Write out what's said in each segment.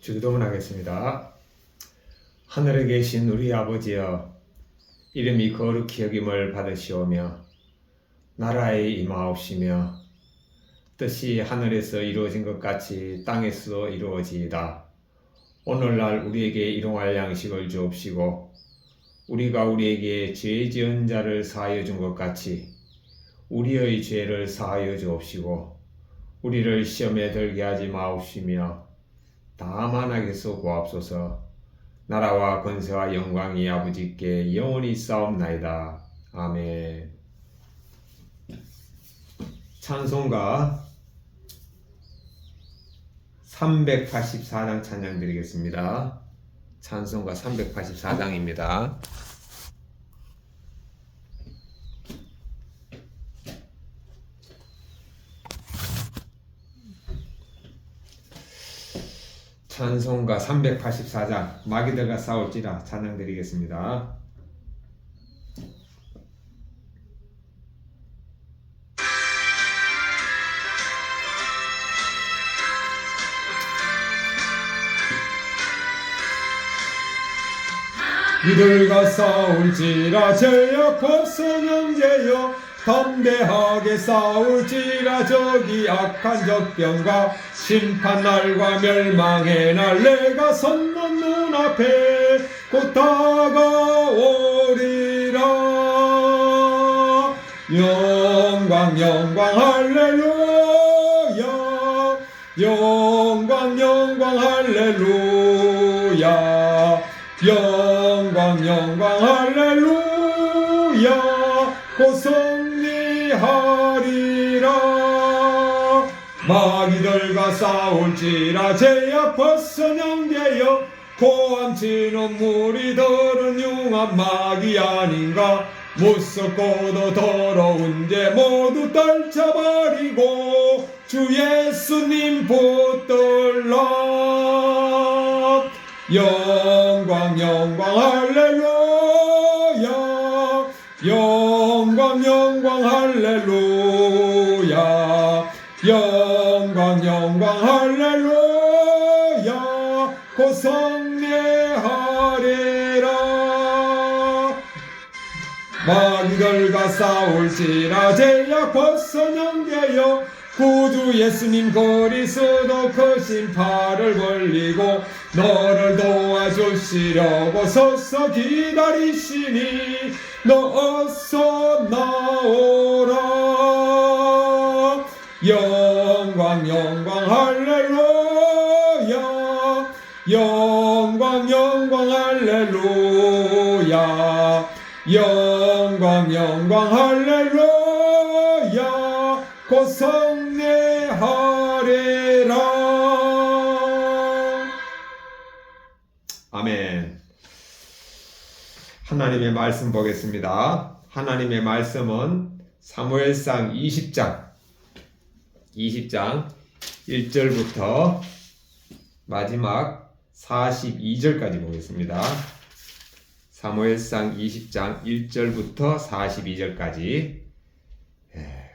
주기도문 하겠습니다. 하늘에 계신 우리 아버지여, 이름이 거룩히 여김을 받으시오며 나라에 임하옵시며 뜻이 하늘에서 이루어진 것 같이 땅에서 이루어지이다. 오늘날 우리에게 일용할 양식을 주옵시고 우리가 우리에게 죄 지은 자를 사하여 준 것 같이 우리의 죄를 사하여 주옵시고 우리를 시험에 들게 하지 마옵시며 다만 악에서 구하옵소서. 나라와 권세와 영광이 아버지께 영원히 있사옵나이다. 아멘. 찬송가 384장 찬양 드리겠습니다. 찬송가 384장입니다. 찬송가 384장 마귀들과 싸울지라 찬양 드리겠습니다. 이들과 싸울지라 제약 없은 형제여, 담대하게 싸울지라 저기 악한 적병과 심판날과 멸망의 날 내가 섰는 눈앞에 곧 다가오리라. 영광 영광 할렐루야, 영광 영광 할렐루야, 영광 영광 할렐루야. 곧 승리하리라. 마귀들과 싸울지라 제약 벗은 형제여, 고함치는 무리들은 융한 마귀 아닌가. 무섭고도 더러운 죄 모두 떨쳐버리고 주 예수님 붙들라. 영광 영광 할렐루야, 영광 영광 할렐루야, 영광 영광 할렐루야. 곧 승리하리라. 마귀들과 싸울지라 제약 벗은 형제여, 구주 예수님 그리스도 크신 팔을 벌리고 너를 도와주시려고 서서 기다리시니 너 어서 나오라. 영광 영광 할렐루야, 영광 영광 할렐루야, 영광 영광 할렐루야. 곧 승리하리라. 아멘. 하나님의 말씀 보겠습니다. 하나님의 말씀은 사무엘상 20장 1절부터 마지막 42절까지 보겠습니다. 사무엘상 20장 1절부터 42절까지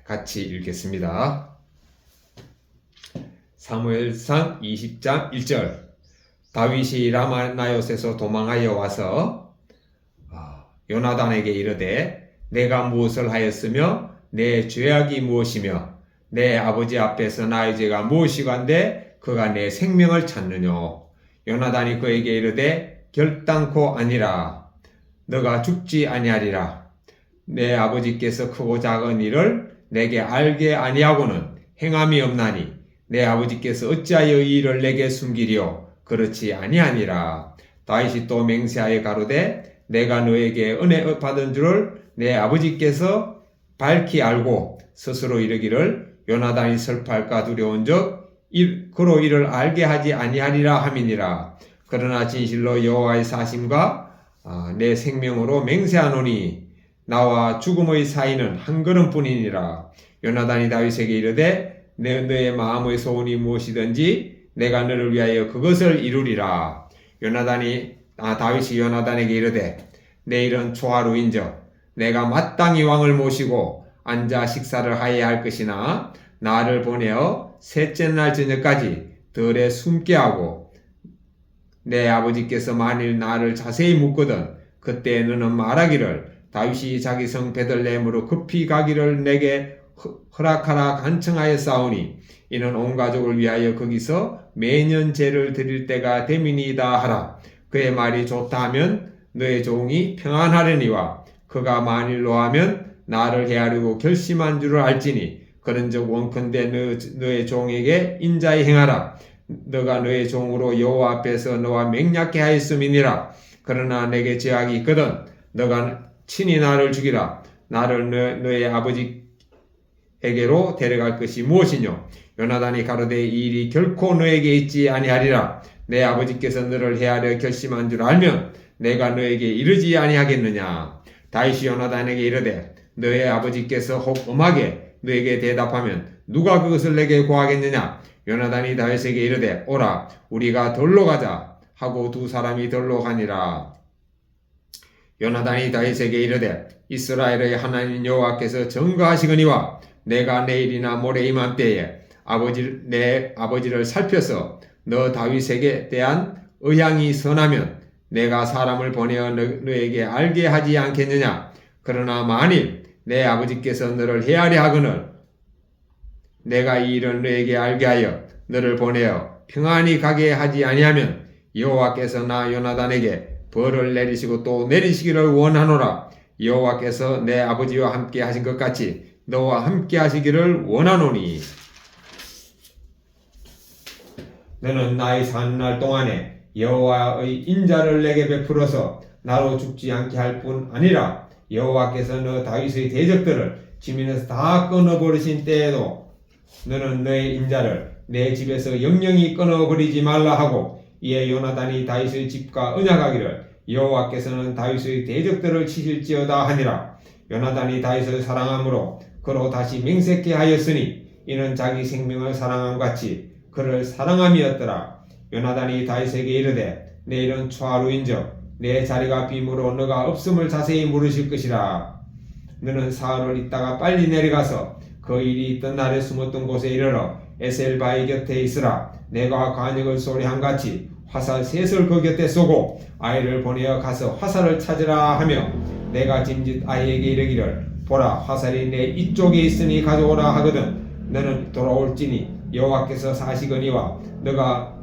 같이 읽겠습니다. 사무엘상 20장 1절. 다윗이 라마나요스에서 도망하여 와서 요나단에게 이르되 내가 무엇을 하였으며 내 죄악이 무엇이며 내 아버지 앞에서 나의 죄가 무엇이간데 그가 내 생명을 찾느뇨. 요나단이 그에게 이르되 결단코 아니라 너가 죽지 아니하리라. 내 아버지께서 크고 작은 일을 내게 알게 아니하고는 행함이 없나니 내 아버지께서 어찌하여 이 일을 내게 숨기리요. 그렇지 아니하니라. 다윗이 또 맹세하여 가로되 내가 너에게 은혜 받은 줄을 내 아버지께서 밝히 알고 스스로 이르기를 요나단이 설파할까 두려운즉 그로 이를 알게 하지 아니하리라 함이니라. 그러나 진실로 여호와의 사심과 내 생명으로 맹세하노니 나와 죽음의 사이는 한 걸음뿐이니라. 요나단이 다윗에게 이르되 너의 마음의 소원이 무엇이든지 내가 너를 위하여 그것을 이루리라. 다윗이 요나단에게 이르되 내일은 초하루인즉 내가 마땅히 왕을 모시고 앉아 식사를 하여야 할 것이나 나를 보내어 셋째 날 저녁까지 들에 숨게 하고 내 아버지께서 만일 나를 자세히 묻거든 그때 너는 말하기를 다윗이 자기 성 베들레헴으로 급히 가기를 내게 허락하라 간청하였사오니 이는 온 가족을 위하여 거기서 매년 제를 드릴 때가 됨이니이다 하라. 그의 말이 좋다 하면 너의 종이 평안하려니와 그가 만일 노하면 나를 헤아리고 결심한 줄을 알지니 그런즉 원컨대 너의 종에게 인자히 행하라. 너가 너의 종으로 여호와 앞에서 너와 맹약케 하였음이니라. 그러나 내게 제약이 있거든 너가 친히 나를 죽이라. 나를 너의 아버지에게로 데려갈 것이 무엇이뇨? 요나단이 가로되 이 일이 결코 너에게 있지 아니하리라. 내 아버지께서 너를 헤아려 결심한 줄 알면 내가 너에게 이르지 아니하겠느냐. 다윗이 요나단에게 이르되 너의 아버지께서 혹 엄하게 너에게 대답하면 누가 그것을 내게 고하겠느냐. 요나단이 다윗에게 이르되 오라 우리가 들로 가자 하고 두 사람이 들로 가니라. 요나단이 다윗에게 이르되 이스라엘의 하나님 여호와께서 증거하시거니와 내가 내일이나 모레 이맘때에 내 아버지를 살펴서 너 다윗에게 대한 의향이 선하면 내가 사람을 보내어 너에게 알게 하지 않겠느냐. 그러나 만일 내 아버지께서 너를 헤아려 하거늘 내가 이 일을 너에게 알게 하여 너를 보내어 평안히 가게 하지 아니하면 여호와께서 나 요나단에게 벌을 내리시고 또 내리시기를 원하노라. 여호와께서 내 아버지와 함께 하신 것 같이 너와 함께 하시기를 원하노니 너는 나의 사는 날 동안에 여호와의 인자를 내게 베풀어서 나로 죽지 않게 할 뿐 아니라 여호와께서 너 다윗의 대적들을 지면에서 다 끊어버리신 때에도 너는 너의 인자를 내 집에서 영영히 끊어버리지 말라 하고 이에 요나단이 다윗의 집과 언약하기를 여호와께서는 다윗의 대적들을 치실지어다 하니라. 요나단이 다윗을 사랑함으로 그로 다시 맹세케 하였으니 이는 자기 생명을 사랑함 같이 그를 사랑함이었더라. 요나단이 다윗에게 이르되 내일은 초하루인즉 내 자리가 빔으로 너가 없음을 자세히 물으실 것이라. 너는 사흘을 있다가 빨리 내려가서 그 일이 있던 날에 숨었던 곳에 이르러 에셀바의 곁에 있으라. 내가 관역을 소리한 같이 화살 셋을 그 곁에 쏘고 아이를 보내어 가서 화살을 찾으라 하며 내가 짐짓 아이에게 이르기를 보라 화살이 내 이쪽에 있으니 가져오라 하거든 너는 돌아올지니 여호와께서 사시거니와 너가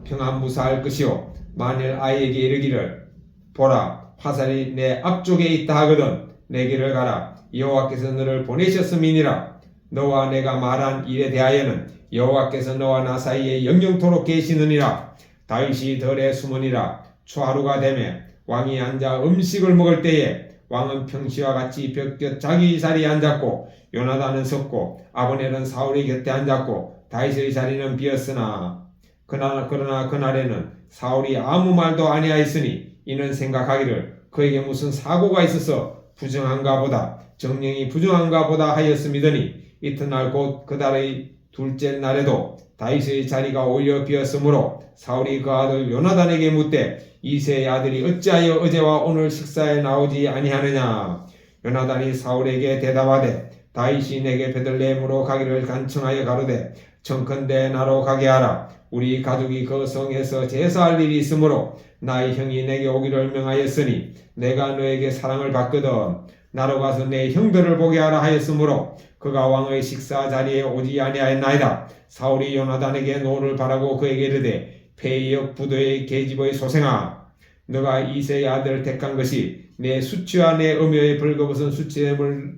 평안무사할 것이요 만일 아이에게 이르기를 보라 화살이 내 앞쪽에 있다 하거든 내 길을 가라 여호와께서 너를 보내셨음이니라. 너와 내가 말한 일에 대하여는 여호와께서 너와 나 사이에 영영토록 계시느니라. 다윗이 들에 숨으니라. 초하루가 되매 왕이 앉아 음식을 먹을 때에 왕은 평시와 같이 벽곁 자기 자리에 앉았고 요나단은 섰고 아브넬은 사울의 곁에 앉았고 다윗의 자리는 비었으나 그러나 그날에는 사울이 아무 말도 아니하였으니 이는 생각하기를 그에게 무슨 사고가 있어서 부정한가 보다 정령이 부정한가 보다 하였음이더니 이튿날 곧 그달의 둘째 날에도 다윗의 자리가 오히려 비었으므로 사울이 그 아들 요나단에게 묻되 이새의 아들이 어찌하여 어제와 오늘 식사에 나오지 아니하느냐. 요나단이 사울에게 대답하되 다윗이 내게 베들레헴으로 가기를 간청하여 가로되 청컨대 나로 가게 하라. 우리 가족이 그 성에서 제사할 일이 있으므로 나의 형이 내게 오기를 명하였으니 내가 너에게 사랑을 받거든 나로 가서 내 형들을 보게 하라 하였으므로 그가 왕의 식사 자리에 오지 아니하였나이다. 사울이 요나단에게 노를 바라고 그에게 이르되 페이역 부도의 계집의 소생아 너가 이새의 아들을 택한 것이 내 수치와 내 음여의 벌거벗은 수치됨을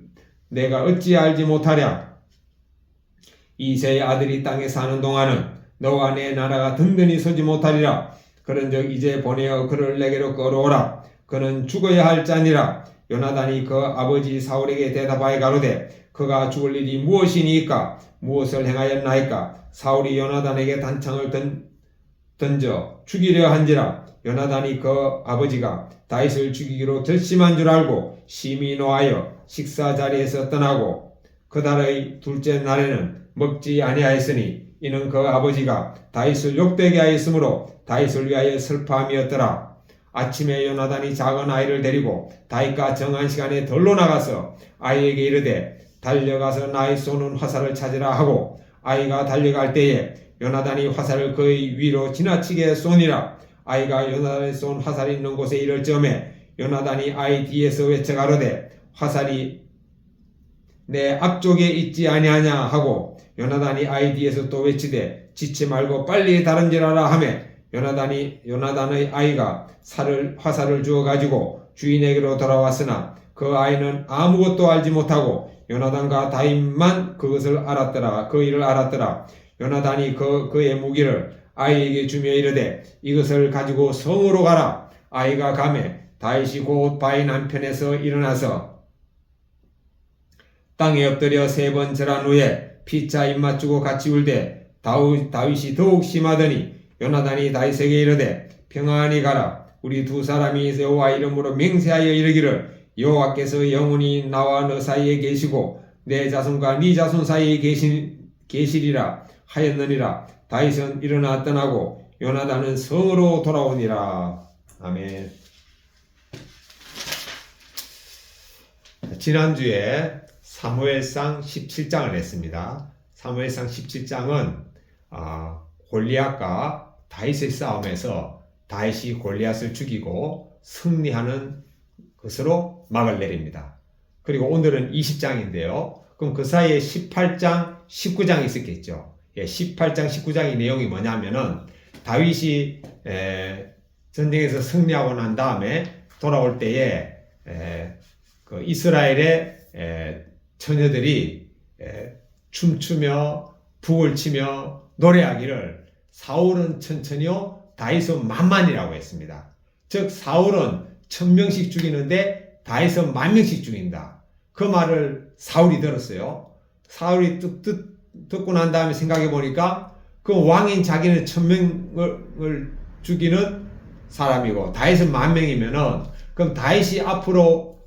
내가 어찌 알지 못하랴. 이새의 아들이 땅에 사는 동안은 너와 내 나라가 든든히 서지 못하리라. 그런즉 이제 보내어 그를 내게로 끌어오라. 그는 죽어야 할 자니라. 요나단이 그 아버지 사울에게 대답하여 가로되 그가 죽을 일이 무엇이니까 무엇을 행하였나이까. 사울이 요나단에게 단창을 던져 죽이려 한지라. 요나단이 그 아버지가 다윗을 죽이기로 결심한 줄 알고 심히 노하여 식사 자리에서 떠나고 그달의 둘째 날에는 먹지 아니하였으니 이는 그 아버지가 다윗을 욕되게 하였으므로 다윗을 위하여 슬퍼함이었더라. 아침에 요나단이 작은 아이를 데리고 다윗과 정한 시간에 들로 나가서 아이에게 이르되 달려가서 나의 쏘는 화살을 찾으라 하고 아이가 달려갈 때에 요나단이 화살을 그의 위로 지나치게 쏘니라. 아이가 요나단이 쏜 화살이 있는 곳에 이를 즈음에 요나단이 아이 뒤에서 외쳐 가로되 화살이 내 앞쪽에 있지 아니하냐 하고 요나단이 아이 뒤에서 또 외치되 지치 말고 빨리 다른지라라 하매 요나단의 아이가 화살을 주어 가지고 주인에게로 돌아왔으나 그 아이는 아무것도 알지 못하고 요나단과 다윗만 그 일을 알았더라. 요나단이 그의 무기를 아이에게 주며 이르되 이것을 가지고 성으로 가라. 아이가 가매 다윗이 곧 바위 한편에서 일어나서 땅에 엎드려 3번 절한 후에 피차 입맞추고 같이 울되 다윗이 더욱 심하더니 요나단이 다윗에게 이르되 평안히 가라. 우리 두 사람이 여호와 이름으로 맹세하여 이르기를 여호와께서 영원히 나와 너 사이에 계시고 내 자손과 네 자손 사이에 계시리라 하였느니라. 다윗은 일어나 떠나고 요나단은 성으로 돌아오니라. 아멘. 지난주에 사무엘상 17장을 했습니다. 사무엘상 17장은 골리앗과 다윗의 싸움에서 다윗이 골리앗을 죽이고 승리하는 것으로 막을 내립니다. 그리고 오늘은 20장인데요. 그럼 그 사이에 18장, 19장이 있었겠죠. 18장, 19장의 내용이 뭐냐면은 다윗이 전쟁에서 승리하고 난 다음에 돌아올 때에 그 이스라엘의 처녀들이 춤추며 북을 치며 노래하기를 사울은 천천히요 다윗은 만만이라고 했습니다. 즉 사울은 1000명씩 죽이는데 다윗은 10,000명씩 죽인다. 그 말을 사울이 들었어요. 사울이 듣고 난 다음에 생각해 보니까 그 왕인 자기는 1000명을 죽이는 사람이고 다윗은 10,000명이면은 그럼 다윗이 앞으로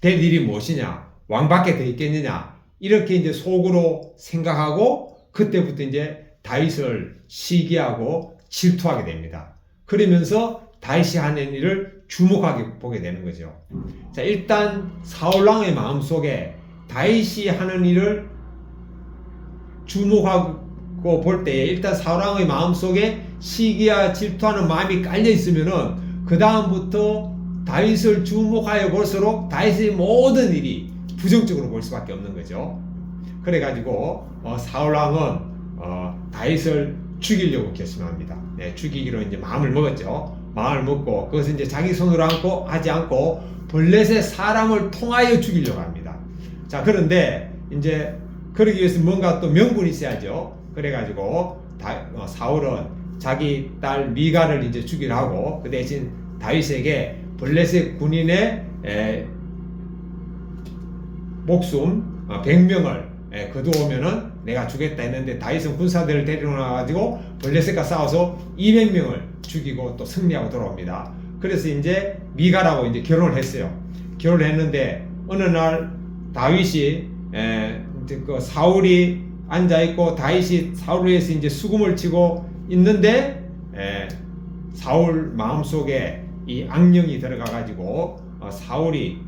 될 일이 무엇이냐? 왕밖에 더 있겠느냐? 이렇게 이제 속으로 생각하고 그때부터 이제 다윗을 시기하고 질투하게 됩니다. 그러면서 다윗이 하는 일을 주목하게 보게 되는 거죠. 자, 일단 사울왕의 마음속에 다윗이 하는 일을 주목하고 볼 때에 일단 사울왕의 마음속에 시기와 질투하는 마음이 깔려 있으면은 그 다음부터 다윗을 주목하여 볼수록 다윗의 모든 일이 부정적으로 볼 수밖에 없는 거죠. 그래가지고 사울왕은 다윗을 죽이려고 결심합니다. 죽이기로 이제 마음을 먹었죠. 마음을 먹고 그것을 이제 자기 손으로 하지 않고 블레셋 사람을 통하여 죽이려고 합니다. 자, 그런데 이제 그러기 위해서 뭔가 또 명분이 있어야죠. 그래가지고 사울은 자기 딸 미갈을 이제 죽이려 하고 그 대신 다윗에게 블레셋 군인의 목숨 100명을 거두오면은 내가 주겠다 했는데 다윗은 군사들을 데리고 나가지고 블레셋과 싸워서 200명을 죽이고 또 승리하고 돌아옵니다. 그래서 이제 미갈하고 이제 결혼을 했어요. 결혼을 했는데 어느 날 다윗이 그 사울이 앉아 있고 다윗이 사울을 위해서 이제 수금을 치고 있는데 사울 마음속에 이 악령이 들어가 가지고 사울이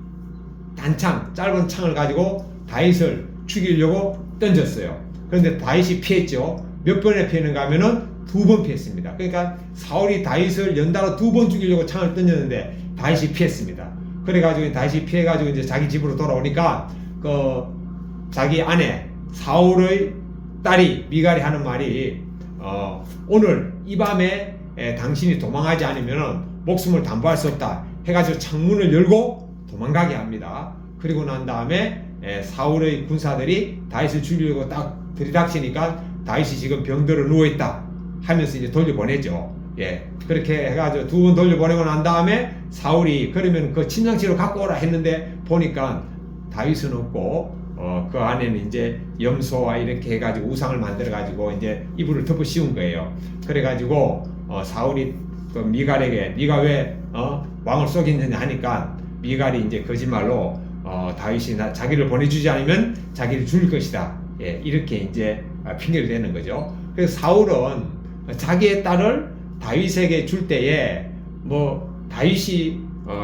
짧은 창을 가지고 다윗을 죽이려고 던졌어요. 그런데 다윗이 피했죠. 몇 번에 피했는가 하면은 2번 피했습니다. 그러니까 사울이 다윗을 연달아 2번 죽이려고 창을 던졌는데 다윗이 피했습니다. 그래가지고 다윗이 피해가지고 이제 자기 집으로 돌아오니까 그 자기 아내 사울의 딸이 미갈이 하는 말이 오늘 이 밤에 당신이 도망하지 않으면은 목숨을 담보할 수 없다 해가지고 창문을 열고 도망가게 합니다. 그리고 난 다음에 사울의 군사들이 다윗을 죽이려고 딱 들이닥치니까 다윗이 지금 병들어 누워있다 하면서 이제 돌려보내죠. 그렇게 해가지고 2번 돌려보내고 난 다음에 사울이 그러면 그 침상치로 갖고 오라 했는데 보니까 다윗은 없고 그 안에는 이제 염소와 이렇게 해가지고 우상을 만들어가지고 이제 이불을 덮어 씌운 거예요. 그래가지고 사울이 그 미갈에게 네가 왜 왕을 속였느냐 하니까 미갈이 이제 거짓말로 다윗이 자기를 보내주지 않으면 자기를 죽일 것이다. 이렇게 이제 핑계를 대는 거죠. 그래서 사울은 자기의 딸을 다윗에게 줄 때에 뭐 다윗이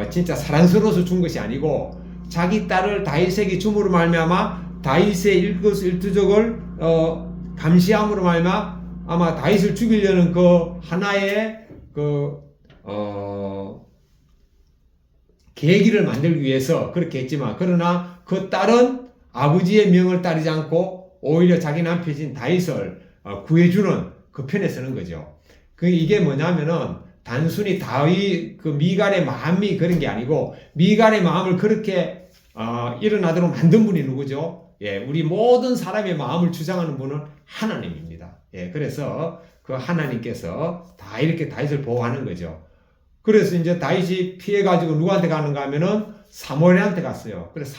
진짜 사랑스러워서 준 것이 아니고 자기 딸을 다윗에게 줌으로 말미암아 다윗의 일거수일투족을 감시함으로 말미암아 아마 다윗을 죽이려는 그 하나의 그 계기를 만들기 위해서 그렇게 했지만, 그러나 그 딸은 아버지의 명을 따르지 않고 오히려 자기 남편인 다윗을 구해주는 그 편에 서는 거죠. 이게 뭐냐면은 단순히 다윗 그 미갈의 마음이 그런 게 아니고, 미갈의 마음을 그렇게 일어나도록 만든 분이 누구죠? 예, 우리 모든 사람의 마음을 주장하는 분은 하나님입니다. 예, 그래서 그 하나님께서 다 이렇게 다윗을 보호하는 거죠. 그래서 이제 다윗이 피해가지고 누구한테 가는가 하면은 사무엘한테 갔어요. 그래서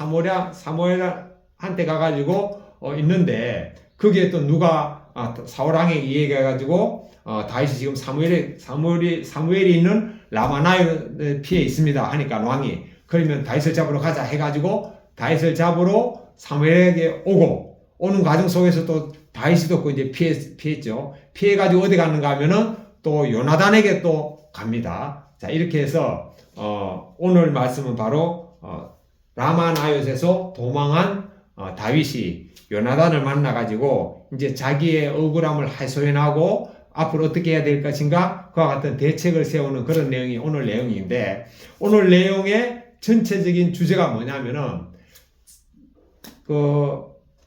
사무엘한테 가가지고 있는데, 거기에 또 누가 사울 왕에게 얘기해가지고 다윗이 지금 사무엘이 있는 라마나에 피해 있습니다 하니까 왕이, 그러면 다윗을 잡으러 가자 해가지고 다윗을 잡으러 사무엘에게 오는 과정 속에서 또 다윗이 또 이제 피했죠. 피해가지고 어디 갔는가 하면은 또 요나단에게 또 갑니다. 자, 이렇게 해서 오늘 말씀은 바로 라마나요스에서 도망한 다윗이 요나단을 만나가지고 이제 자기의 억울함을 해소해나고 앞으로 어떻게 해야 될 것인가, 그와 같은 대책을 세우는 그런 내용이 오늘 내용인데, 오늘 내용의 전체적인 주제가 뭐냐면은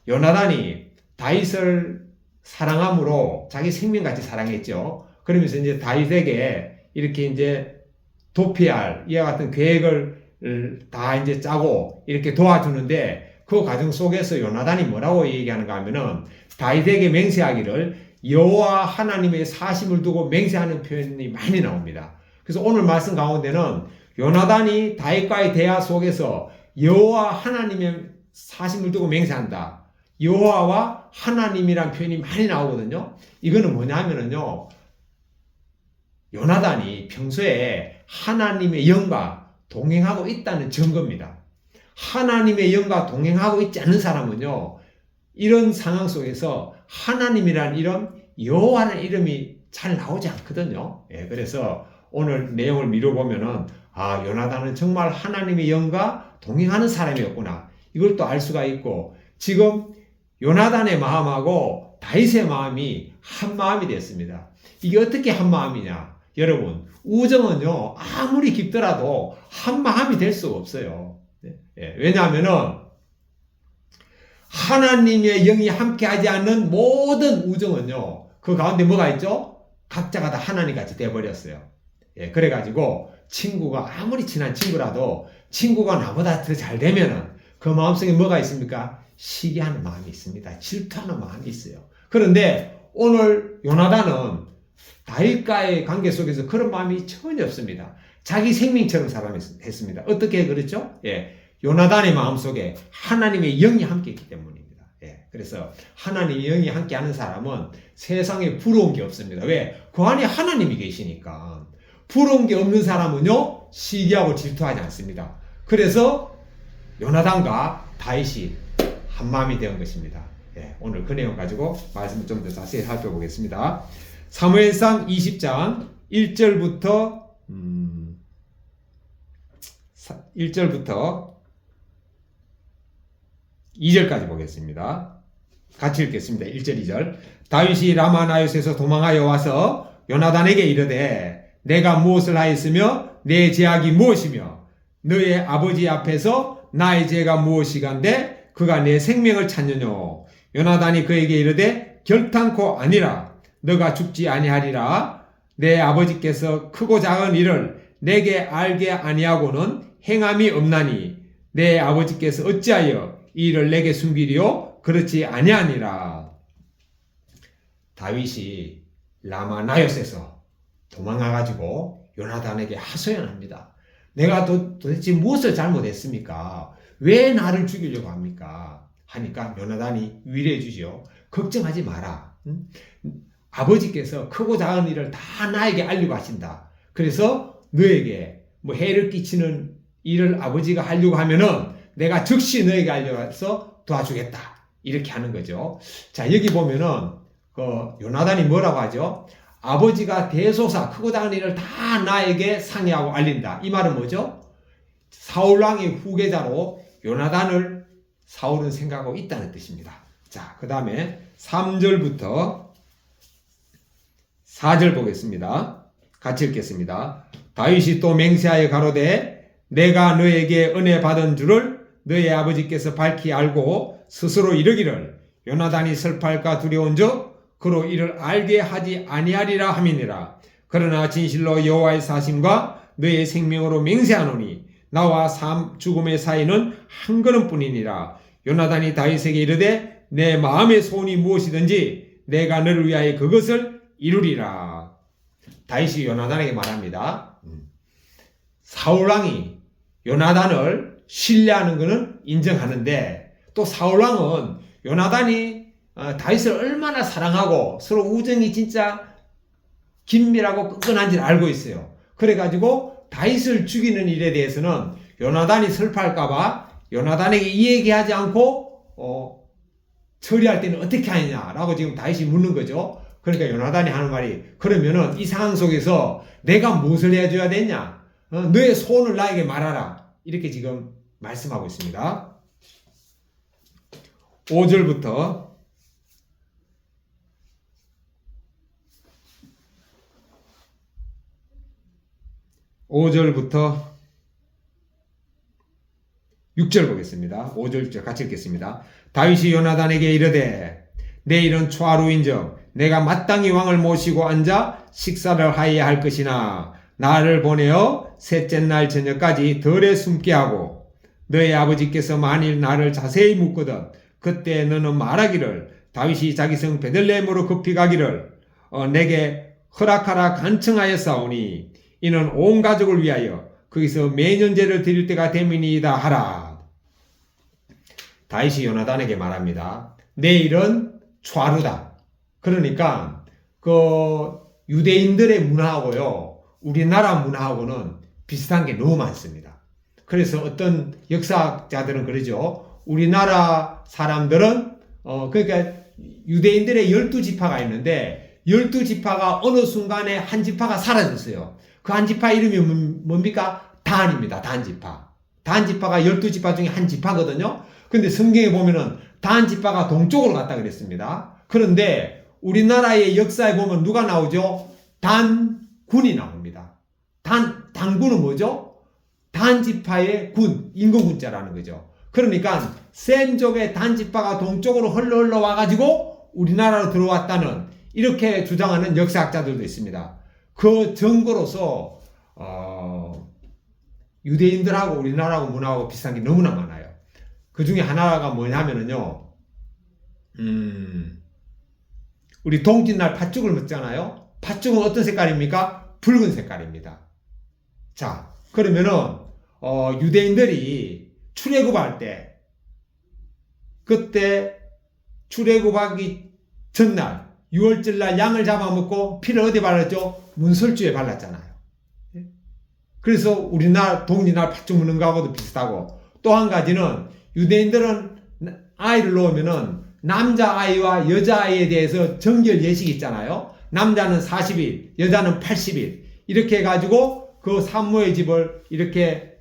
요나단이 다윗을 사랑함으로 자기 생명같이 사랑했죠. 그러면서 이제 다윗에게 이렇게 이제 도피할 이와 같은 계획을 다 이제 짜고 이렇게 도와주는데, 그 과정 속에서 요나단이 뭐라고 얘기하는가 하면은 다윗에게 맹세하기를 여호와 하나님의 사심을 두고 맹세하는 표현이 많이 나옵니다. 그래서 오늘 말씀 가운데는 요나단이 다윗과의 대화 속에서 여호와 하나님의 사심을 두고 맹세한다, 여호와와 하나님이란 표현이 많이 나오거든요. 이거는 뭐냐면은요, 요나단이 평소에 하나님의 영과 동행하고 있다는 증거입니다. 하나님의 영과 동행하고 있지 않는 사람은요, 이런 상황 속에서 하나님이란 이름, 여호와라는 이름이 잘 나오지 않거든요. 예, 그래서 오늘 내용을 미뤄보면은 요나단은 정말 하나님의 영과 동행하는 사람이었구나, 이걸 또 알 수가 있고, 지금 요나단의 마음하고 다윗의 마음이 한 마음이 됐습니다. 이게 어떻게 한 마음이냐? 여러분, 우정은요, 아무리 깊더라도 한 마음이 될 수가 없어요. 왜냐하면은 하나님의 영이 함께하지 않는 모든 우정은요, 그 가운데 뭐가 있죠? 각자가 다 하나님 같이 돼버렸어요. 그래가지고 친구가 아무리 친한 친구라도 친구가 나보다 더 잘 되면은 그 마음속에 뭐가 있습니까? 시기하는 마음이 있습니다. 질투하는 마음이 있어요. 그런데 오늘 요나단은 다윗과의 관계 속에서 그런 마음이 전혀 없습니다. 자기 생명처럼 살아했습니다. 어떻게 그렇죠? 요나단의 마음속에 하나님의 영이 함께 있기 때문입니다. 그래서 하나님의 영이 함께 하는 사람은 세상에 부러운 게 없습니다. 왜? 그 안에 하나님이 계시니까. 부러운 게 없는 사람은요, 시기하고 질투하지 않습니다. 그래서 요나단과 다윗이 한 마음이 되는 것입니다. 오늘 그 내용 가지고 말씀을 좀 더 자세히 살펴보겠습니다. 사무엘상 20장 1절부터 2절까지 보겠습니다. 같이 읽겠습니다. 1절 2절. 다윗이 라마나요스에서 도망하여 와서 요나단에게 이르되 내가 무엇을 하였으며 내 죄악이 무엇이며 너의 아버지 앞에서 나의 죄가 무엇이간데 그가 내 생명을 찾느뇨. 요나단이 그에게 이르되 결탄코 아니라 너가 죽지 아니하리라. 내 아버지께서 크고 작은 일을 내게 알게 아니하고는 행함이 없나니 내 아버지께서 어찌하여 이 일을 내게 숨기리요? 그렇지 아니하니라. 다윗이 라마나요스에서 도망가가지고 요나단에게 하소연합니다. 내가 도대체 무엇을 잘못했습니까? 왜 나를 죽이려고 합니까? 하니까 요나단이 위로해 주죠. 걱정하지 마라. 아버지께서 크고 작은 일을 다 나에게 알리고 하신다. 그래서 너에게 해를 끼치는 일을 아버지가 하려고 하면은 내가 즉시 너에게 알려서 도와주겠다. 이렇게 하는 거죠. 자, 여기 보면은 요나단이 뭐라고 하죠? 아버지가 대소사 크고 작은 일을 다 나에게 상의하고 알린다. 이 말은 뭐죠? 사울왕의 후계자로 요나단을 사울은 생각하고 있다는 뜻입니다. 자, 그 다음에 3절부터 4절 보겠습니다. 같이 읽겠습니다. 다윗이 또 맹세하여 가로되 내가 너에게 은혜 받은 줄을 너의 아버지께서 밝히 알고 스스로 이르기를 요나단이 슬퍼할까 두려운즉 그로 이를 알게 하지 아니하리라 함이니라. 그러나 진실로 여호와의 사심과 너의 생명으로 맹세하노니 나와 죽음의 사이는 한 걸음뿐이니라. 요나단이 다윗에게 이르되 내 마음의 소원이 무엇이든지 내가 너를 위하여 그것을 이루리라. 다윗이 요나단에게 말합니다. 사울왕이 요나단을 신뢰하는 것은 인정하는데 또 사울왕은 요나단이 다윗을 얼마나 사랑하고 서로 우정이 진짜 긴밀하고 끈끈한지를 알고 있어요. 그래가지고 다윗을 죽이는 일에 대해서는 요나단이 슬퍼할까봐 요나단에게 이 얘기하지 않고 처리할 때는 어떻게 하느냐라고 지금 다윗이 묻는 거죠. 그러니까 요나단이 하는 말이 그러면은 이 상황 속에서 내가 무엇을 해줘야 되냐? 너의 소원을 나에게 말하라. 이렇게 지금 말씀하고 있습니다. 5절부터 6절 보겠습니다. 5절 6절 같이 읽겠습니다. 다윗이 요나단에게 이르되 내일은 초하루인즉 내가 마땅히 왕을 모시고 앉아 식사를 하여야 할 것이나 나를 보내어 셋째 날 저녁까지 덜에 숨게 하고 너의 아버지께서 만일 나를 자세히 묻거든 그때 너는 말하기를 다윗이 자기 성 베들레헴으로 급히 가기를 내게 허락하라 간청하였사오니 이는 온 가족을 위하여 거기서 매년제를 드릴 때가 됨이니이다 하라. 다윗이 요나단에게 말합니다. 내일은 초하루다. 그러니까 유대인들의 문화하고요 우리나라 문화하고는 비슷한 게 너무 많습니다. 그래서 어떤 역사학자들은 그러죠. 우리나라 사람들은 그러니까 유대인들의 12지파가 있는데 12지파가 어느 순간에 한 지파가 사라졌어요. 그 한 지파 이름이 뭡니까? 단입니다. 단지파. 단지파가 12지파 중에 한 지파거든요. 근데 성경에 보면은 단지파가 동쪽으로 갔다 그랬습니다. 그런데 우리나라의 역사에 보면 누가 나오죠? 단군이 나옵니다. 단군은 뭐죠? 단지파의 군, 인공군자라는 거죠. 그러니까 셈족의 단지파가 동쪽으로 흘러 와가지고 우리나라로 들어왔다는 이렇게 주장하는 역사학자들도 있습니다. 그 증거로서 유대인들하고 우리나라하고 문화하고 비슷한 게 너무나 많아요. 그 중에 하나가 뭐냐면은요, 우리 동짓날 팥죽을 먹잖아요. 팥죽은 어떤 색깔입니까? 붉은 색깔입니다. 자, 그러면은 유대인들이 출애굽할 때 그때 출애굽하기 전날 6월절날 양을 잡아먹고 피를 어디 발랐죠? 문설주에 발랐잖아요. 그래서 우리나라 동짓날 팥죽 먹는 거하고도 비슷하고 또 한 가지는 유대인들은 아이를 놓으면은 남자아이와 여자아이에 대해서 정결 예식이 있잖아요. 남자는 40일, 여자는 80일 이렇게 해가지고 그 산모의 집을 이렇게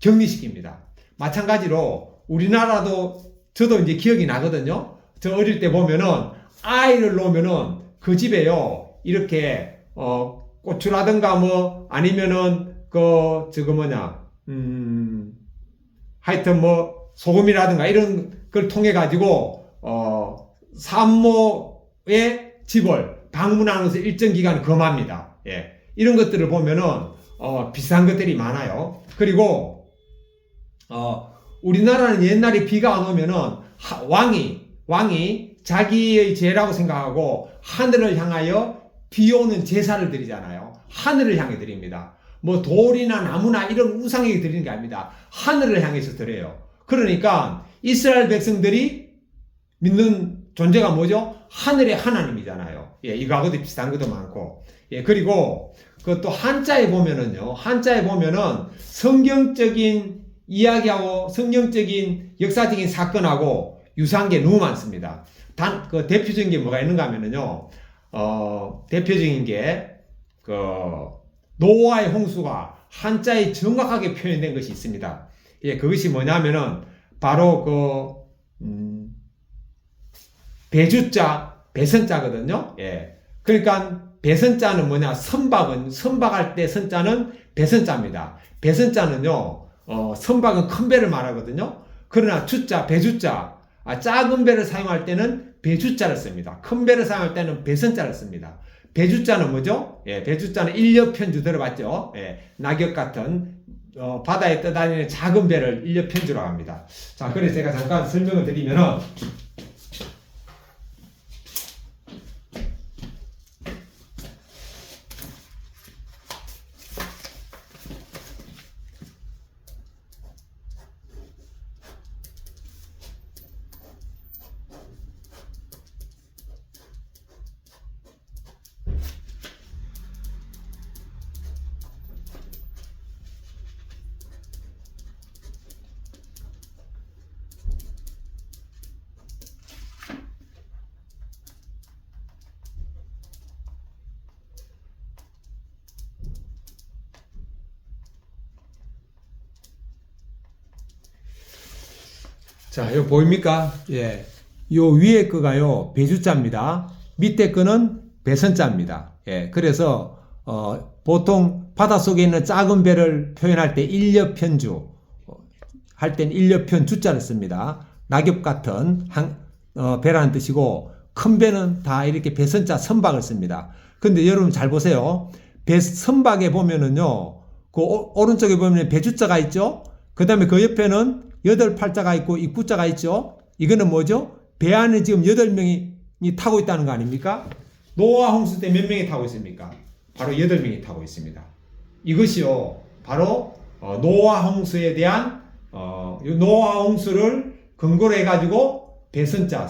격리시킵니다. 마찬가지로 우리나라도 저도 이제 기억이 나거든요. 저 어릴 때 보면은 아이를 놓으면은 그 집에요 이렇게 고추라든가 뭐 아니면은 하여튼 뭐 소금이라든가 이런 걸 통해 가지고 산모의 집을 방문하면서 일정 기간 금합니다. 예. 이런 것들을 보면은 비슷한 것들이 많아요. 그리고 우리나라는 옛날에 비가 안 오면은 왕이 자기의 죄라고 생각하고 하늘을 향하여 비 오는 제사를 드리잖아요. 하늘을 향해 드립니다. 뭐 돌이나 나무나 이런 우상에게 드리는 게 아닙니다. 하늘을 향해서 드려요. 그러니까 이스라엘 백성들이 믿는 존재가 뭐죠? 하늘의 하나님이잖아요. 예, 이거하고도 비슷한 것도 많고. 예, 그리고 또 한자에 보면은 성경적인 이야기하고 성경적인 역사적인 사건하고 유사한 게 너무 많습니다. 대표적인 게 뭐가 있는가 하면은요, 대표적인 게, 노아의 홍수가 한자에 정확하게 표현된 것이 있습니다. 예, 그것이 뭐냐면은, 바로 배주자, 배선자거든요. 예. 그러니까 배선자는 뭐냐? 선박할 때 선자는 배선자입니다. 배선자는요, 선박은 큰 배를 말하거든요. 그러나 배주자, 작은 배를 사용할 때는 배주자를 씁니다. 큰 배를 사용할 때는 배선자를 씁니다. 배주자는 뭐죠? 예, 배주자는 인력편주 들어봤죠? 예, 낙엽 같은 바다에 떠다니는 작은 배를 인력편주라고 합니다. 자, 그래서 제가 잠깐 설명을 드리면은, 자, 이거 보입니까? 예. 요 위에 거가요, 배주자입니다. 밑에 거는 배선자입니다. 예. 그래서, 보통 바닷속에 있는 작은 배를 표현할 때 인력편주, 할 땐 인력편 주자를 씁니다. 낙엽 같은 배라는 뜻이고, 큰 배는 다 이렇게 배선자 선박을 씁니다. 근데 여러분 잘 보세요. 선박에 보면은요, 그 오른쪽에 보면 배주자가 있죠? 그 다음에 그 옆에는 8팔자가 있고 입구자가 있죠. 이거는 뭐죠? 배 안에 지금 8명이 타고 있다는 거 아닙니까? 노아 홍수 때 몇 명이 타고 있습니까? 바로 8명이 타고 있습니다. 이것이요, 바로 노아 홍수에 대한 노아 홍수를 근거로 해가지고 배선자,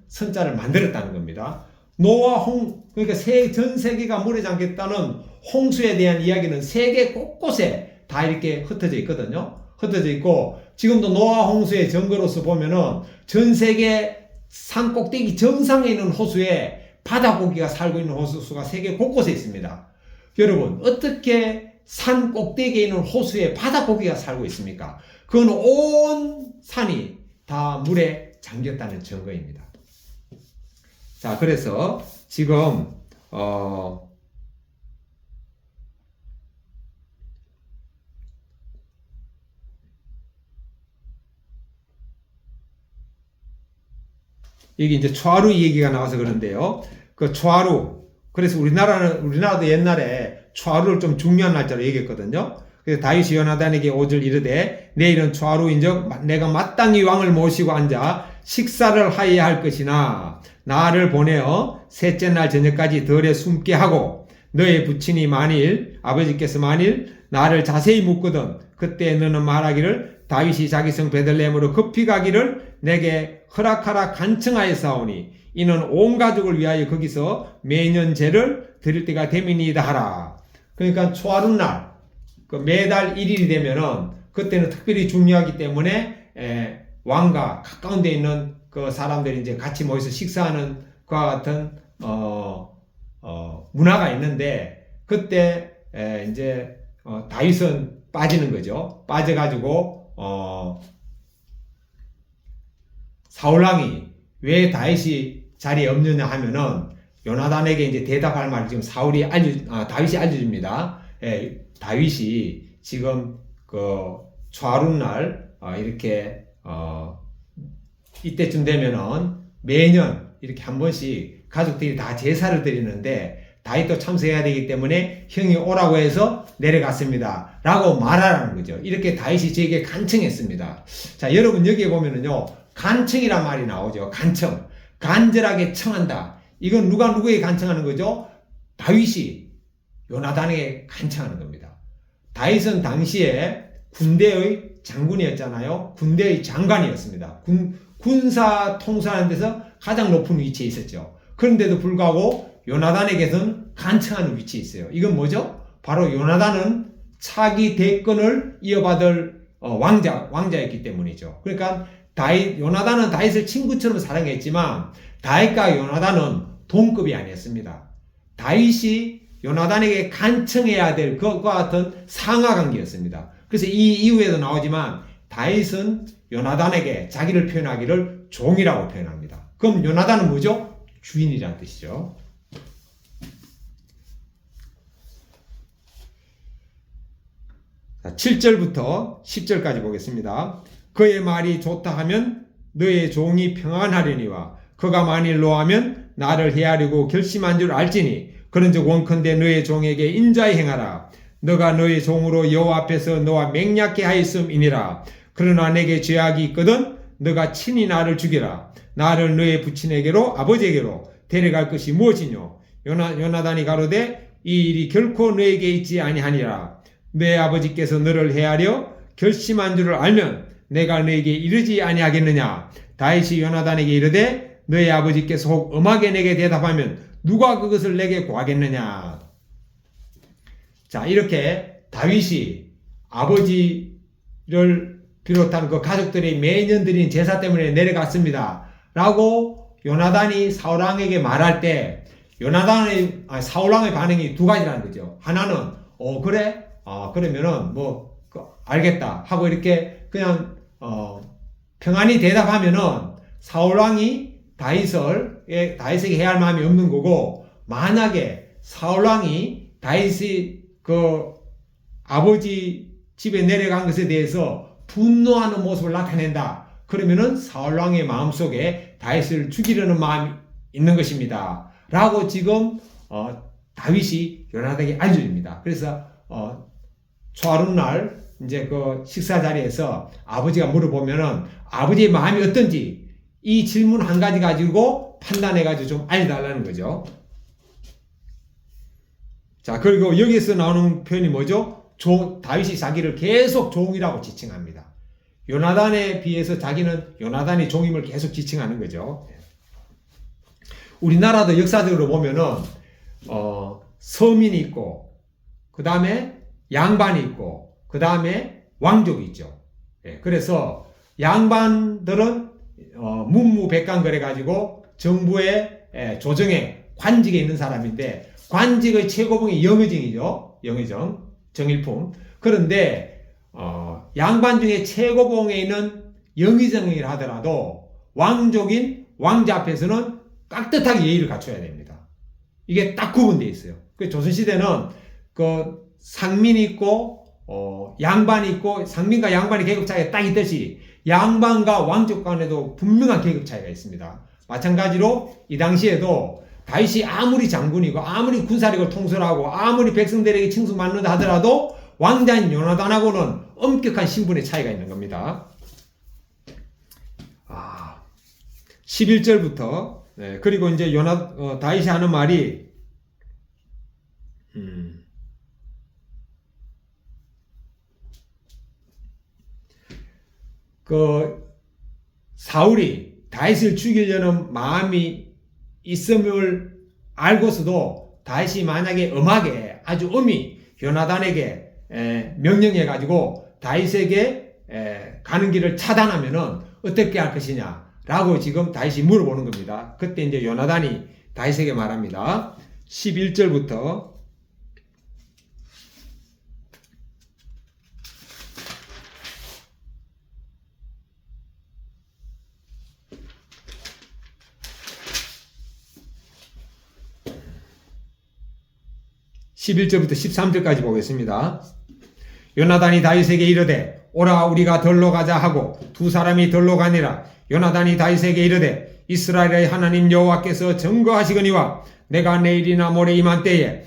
선자를 만들었다는 겁니다. 그러니까 전 세계가 물에 잠겼다는 홍수에 대한 이야기는 세계 곳곳에 다 이렇게 흩어져 있거든요. 흩어져 있고, 지금도 노아 홍수의 증거로서 보면은 전 세계 산 꼭대기 정상에 있는 호수에 바다고기가 살고 있는 호수가 세계 곳곳에 있습니다. 여러분, 어떻게 산 꼭대기에 있는 호수에 바다고기가 살고 있습니까? 그건 온 산이 다 물에 잠겼다는 증거입니다. 자, 그래서 지금 여기 이제 초하루 얘기가 나와서 그런데요. 그 초하루. 그래서 우리나라도 옛날에 초하루를 좀 중요한 날짜로 얘기했거든요. 그래서 다윗이 요나단에게 오늘 이르되 내일은 초하루인즉 내가 마땅히 왕을 모시고 앉아 식사를 하여야 할 것이나 나를 보내어 셋째 날 저녁까지 덜에 숨게 하고 너의 부친이 아버지께서 만일 나를 자세히 묻거든 그때 너는 말하기를 다윗이 자기 성 베들레헴으로 급히 가기를 내게 허락하라 간청하였사오니 이는 온 가족을 위하여 거기서 매년 제를 드릴 때가 됨이니이다 하라. 그러니까 초하룻날 그 매달 1일이 되면은 그때는 특별히 중요하기 때문에 왕과 가까운 데 있는 그 사람들이 이제 같이 모여서 식사하는 것과 같은 문화가 있는데 그때 이제 다윗은 빠지는 거죠. 빠져가지고 사울왕이 왜 다윗이 자리에 없느냐 하면은 요나단에게 이제 대답할 말을 지금 다윗이 알려줍니다. 다윗이 지금 그 초하룻날 이렇게 이때쯤 되면은 매년 이렇게 한 번씩 가족들이 다 제사를 드리는데 다윗도 참석해야 되기 때문에 형이 오라고 해서 내려갔습니다. 라고 말하라는 거죠. 이렇게 다윗이 저에게 간청했습니다. 자, 여러분 여기에 보면은요, 간청이란 말이 나오죠. 간청. 간절하게 청한다. 이건 누가 누구에게 간청하는 거죠? 다윗이 요나단에게 간청하는 겁니다. 다윗은 당시에 군대의 장군이었잖아요. 군대의 장관이었습니다. 군사 통솔하는 데서 가장 높은 위치에 있었죠. 그런데도 불구하고 요나단에게서는 간청하는 위치에 있어요. 이건 뭐죠? 바로 요나단은 차기 대권을 이어받을 왕자였기 때문이죠. 그러니까 요나단은 다윗을 친구처럼 사랑했지만 다윗과 요나단은 동급이 아니었습니다. 다윗이 요나단에게 간청해야 될 것과 같은 상하 관계였습니다. 그래서 이 이후에도 나오지만 다윗은 요나단에게 자기를 표현하기를 종이라고 표현합니다. 그럼 요나단은 뭐죠? 주인이라는 뜻이죠. 자, 7절부터 10절까지 보겠습니다. 그의 말이 좋다 하면 너의 종이 평안하려니와 그가 만일 노하면 나를 헤아리고 결심한 줄 알지니 그런즉 원컨대 너의 종에게 인자히 행하라. 너가 너의 종으로 여호와 앞에서 너와 맹약해 하였음이니라. 그러나 내게 죄악이 있거든 너가 친히 나를 죽이라. 나를 너의 부친에게로 아버지에게로 데려갈 것이 무엇이뇨? 요나단이 가로되 이 일이 결코 너에게 있지 아니하니라. 내 아버지께서 너를 헤아려 결심한 줄을 알면 내가 너에게 이르지 아니하겠느냐. 다윗이 요나단에게 이르되 너의 아버지께서 혹 엄하게 내게 대답하면 누가 그것을 내게 고하겠느냐. 자, 이렇게 다윗이 아버지를 비롯한 그 가족들이 매년 드린 제사 때문에 내려갔습니다 라고 요나단이 사울왕에게 말할 때 사울왕의 반응이 두 가지라는 거죠. 하나는 그래? 그러면은 알겠다 하고 이렇게 그냥 평안히 대답하면은 사울왕이 다윗에게 해야 할 마음이 없는 거고, 만약에 사울왕이 다윗이 그 아버지 집에 내려간 것에 대해서 분노하는 모습을 나타낸다. 그러면은 사울왕의 마음속에 다윗을 죽이려는 마음이 있는 것입니다 라고 지금 다윗이 요나단에게 알려줍니다. 그래서 초하룻날 이제 그 식사 자리에서 아버지가 물어보면은 아버지의 마음이 어떤지 이 질문 한 가지 가지고 판단해 가지고 좀 알려달라는 거죠. 자, 그리고 여기에서 나오는 표현이 뭐죠? 다윗이 자기를 계속 종이라고 지칭합니다. 요나단에 비해서 자기는 요나단이 종임을 계속 지칭하는 거죠. 우리나라도 역사적으로 보면은 서민이 있고 그 다음에 양반이 있고 그 다음에 왕족이 있죠. 그래서 양반들은 문무백관 가지고 정부의 조정에 관직에 있는 사람인데 관직의 최고봉이 영의정이죠. 영의정, 정일품. 그런데 양반 중에 최고봉에 있는 영의정이라 하더라도 왕족인 왕자 앞에서는 깍듯하게 예의를 갖춰야 됩니다. 이게 딱 구분되어 있어요. 그 조선시대는 그 상민이 있고 양반이 있고 상민과 양반의 계급 차이가 딱 있듯이 양반과 왕족 간에도 분명한 계급 차이가 있습니다. 마찬가지로 이 당시에도 다윗이 아무리 장군이고 아무리 군사력을 통솔하고 아무리 백성들에게 칭송받는다 하더라도 왕자인 요나단하고는 엄격한 신분의 차이가 있는 겁니다. 11절부터 그리고 이제 다윗이 하는 말이 사울이 다윗을 죽이려는 마음이 있음을 알고서도 다윗이 만약에 엄하게 아주 엄히 요나단에게 명령해 가지고 다윗에게 가는 길을 차단하면은 어떻게 할 것이냐 라고 지금 다윗이 물어보는 겁니다. 그때 이제 요나단이 다윗에게 말합니다. 11절부터 11절부터 13절까지 보겠습니다. 요나단이 다윗에게 이르되 오라 우리가 들로 가자 하고 두 사람이 들로 가니라. 요나단이 다윗에게 이르되 이스라엘의 하나님 여호와께서 증거하시거니와 내가 내일이나 모레 이맘때에